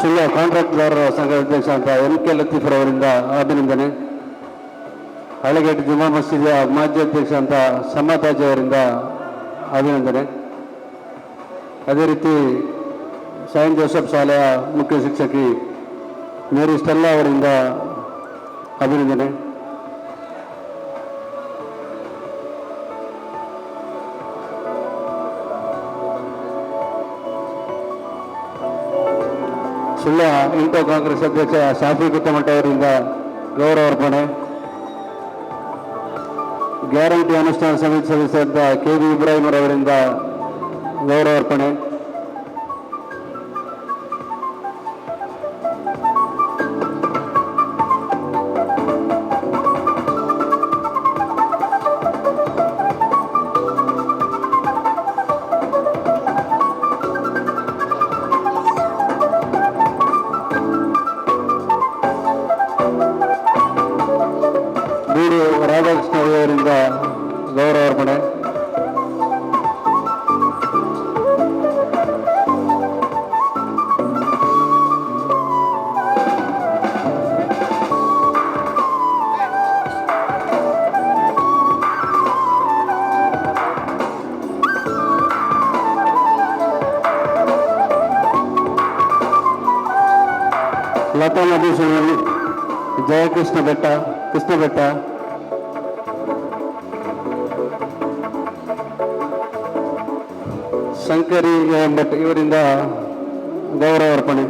ಸುಳ್ಯ ಕಾಂಟ್ರಾಕ್ಟ್ದಾರರ ಸಂಘ ಅಧ್ಯಕ್ಷ ಅಂತ ಎನ್ ಕೆ ಲತೀಫ್ರವರಿಂದ ಅಭಿನಂದನೆ. ಹಳೆಗೇಟ್ ಜುಮಾ ಮಸೀದಿಯ ಮಾಜಿ ಅಧ್ಯಕ್ಷ ಅಂತ ಸಮಾತಾಜಿ ಅವರಿಂದ ಅಭಿನಂದನೆ. ಅದೇ ರೀತಿ ಸೈಂಟ್ ಜೋಸೆಫ್ ಶಾಲೆಯ ಮುಖ್ಯ ಶಿಕ್ಷಕಿ ಮೇರಿ ಸ್ಟೆಲ್ಲಾ ಅವರಿಂದ ಅಭಿನಂದನೆ. ಸುಳ್ಯ ಇಂಟೋ ಕಾಂಗ್ರೆಸ್ ಅಧ್ಯಕ್ಷ ಶಾಫಿ ಕುತ್ತಮಠ ಅವರಿಂದ ಗೌರವ ಅರ್ಪಣೆ. ಗ್ಯಾರಂಟಿ ಅನುಷ್ಠಾನ ಸಮಿತಿ ಸದಸ್ಯರಾದ ಕೆ ವಿ ಇಬ್ರಾಹಿಂ ಅವರಿಂದ ಗೌರವ ಅರ್ಪಣೆ. ರಾಧಾಕೃಷ್ಣ ಅವರಿಂದ ಗೌರವ ಅರ್ಪಣೆ. ಲತಾ ಮಧುಸೂದನ್, ಜಯಕೃಷ್ಣ ಬೆಟ್ಟ, ಕೃಷ್ಣ ಬೆಟ್ಟ, ಶಂಕರಿ ಭಟ್ ಇವರಿಂದ ಗೌರವ ಅರ್ಪಣೆ.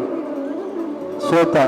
ಶ್ವೇತಾ,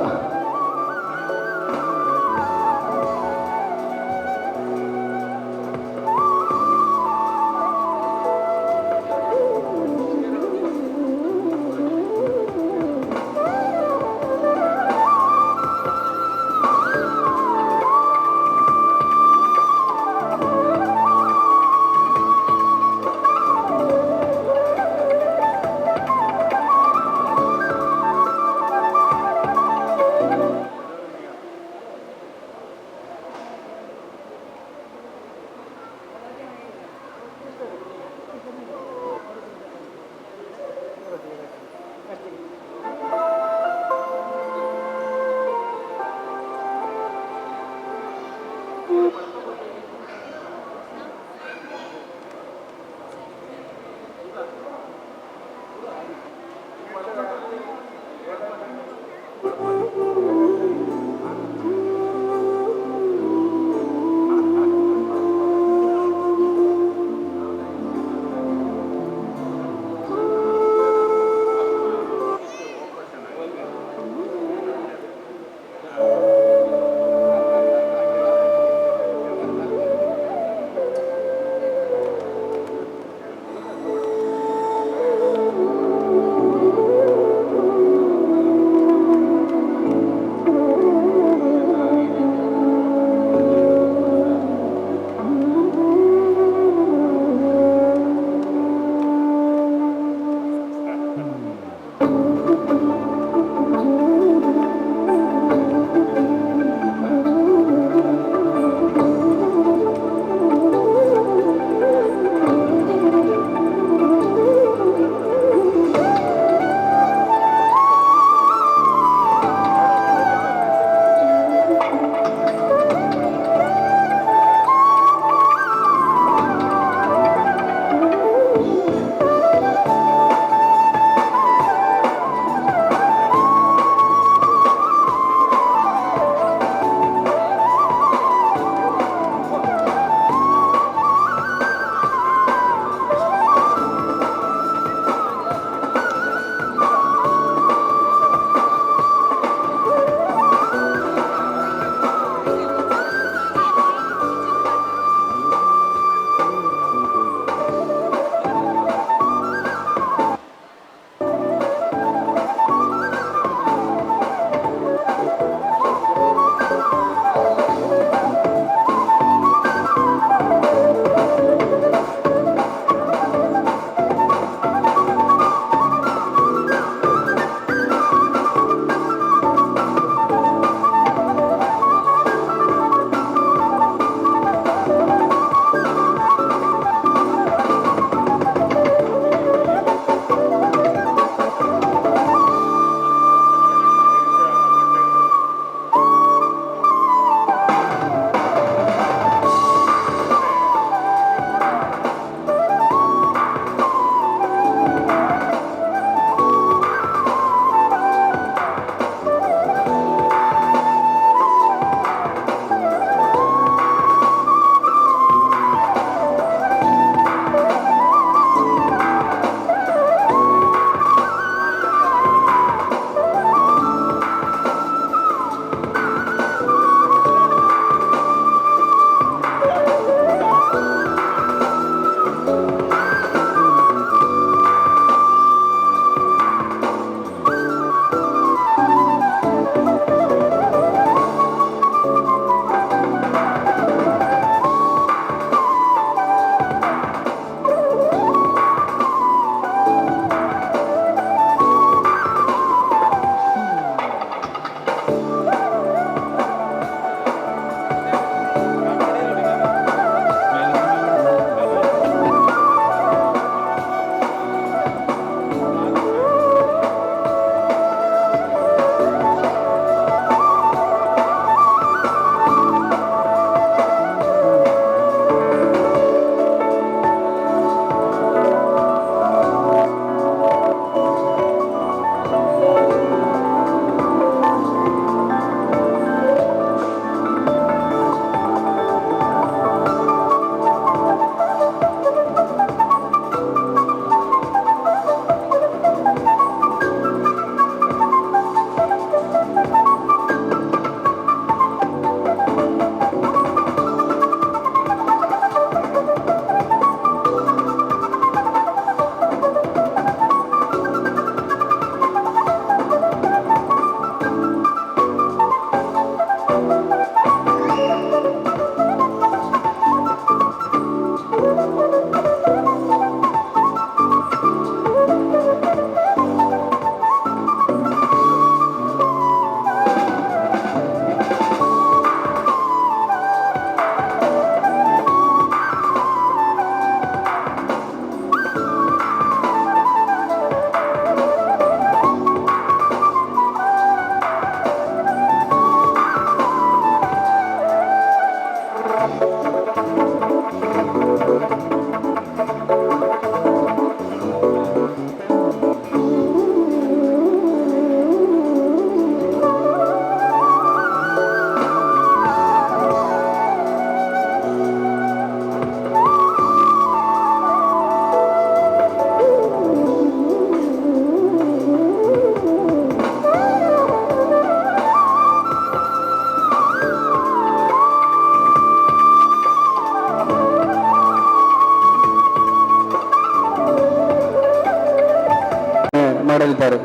ಮಾಡಲಿದ್ದಾರೆ.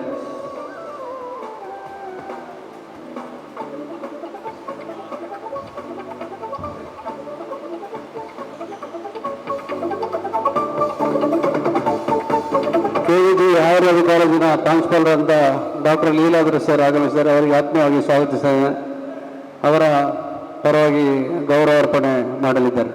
ಕೆವಿಜಿ ಆಯುರ್ವೇದ ಕಾಲೇಜಿನ ಪ್ರಾಂಶುಪಾಲರ್ ಅಂತ ಡಾಕ್ಟರ್ ಲೀಲಾದ್ರಿ ಸರ್ ಆಗಮಿಸಿದ್ದಾರೆ. ಅವರಿಗೆ ಆತ್ಮೀಯವಾಗಿ ಸ್ವಾಗತಿಸಿದ್ದೇನೆ. ಅವರ ಪರವಾಗಿ ಗೌರವಾರ್ಪಣೆ ಮಾಡಲಿದ್ದಾರೆ.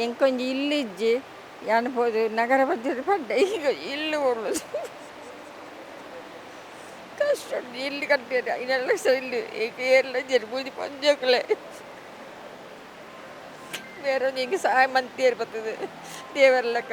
ಎಂಕೊಂಜಿ ಇಲ್ಲಿಜ್ಜಿ ಅನ್ಬೋದು ನಗರ ಪಂಚಾಯತ್ ಪಡ್ಡ ಈಗ ಇಲ್ಲಿ ಉಳ್ಳುದು ಕಷ್ಟ ಉಂಟು. ಇಲ್ಲಿ ಕಟ್ಟಿದ 5 ಲಕ್ಷ ಇಲ್ಲಿ ಈಗ ಎಲ್ಲ ಜರ್ಬೂದಿ ಪಂಜೋಕ್ಲೆ ಬೇರೆ ಹಿಂಗೆ ಸಹಾಯ ಮಂತಿ ಬರ್ತದೆ ದೇವರ ಲೆಕ್ಕ.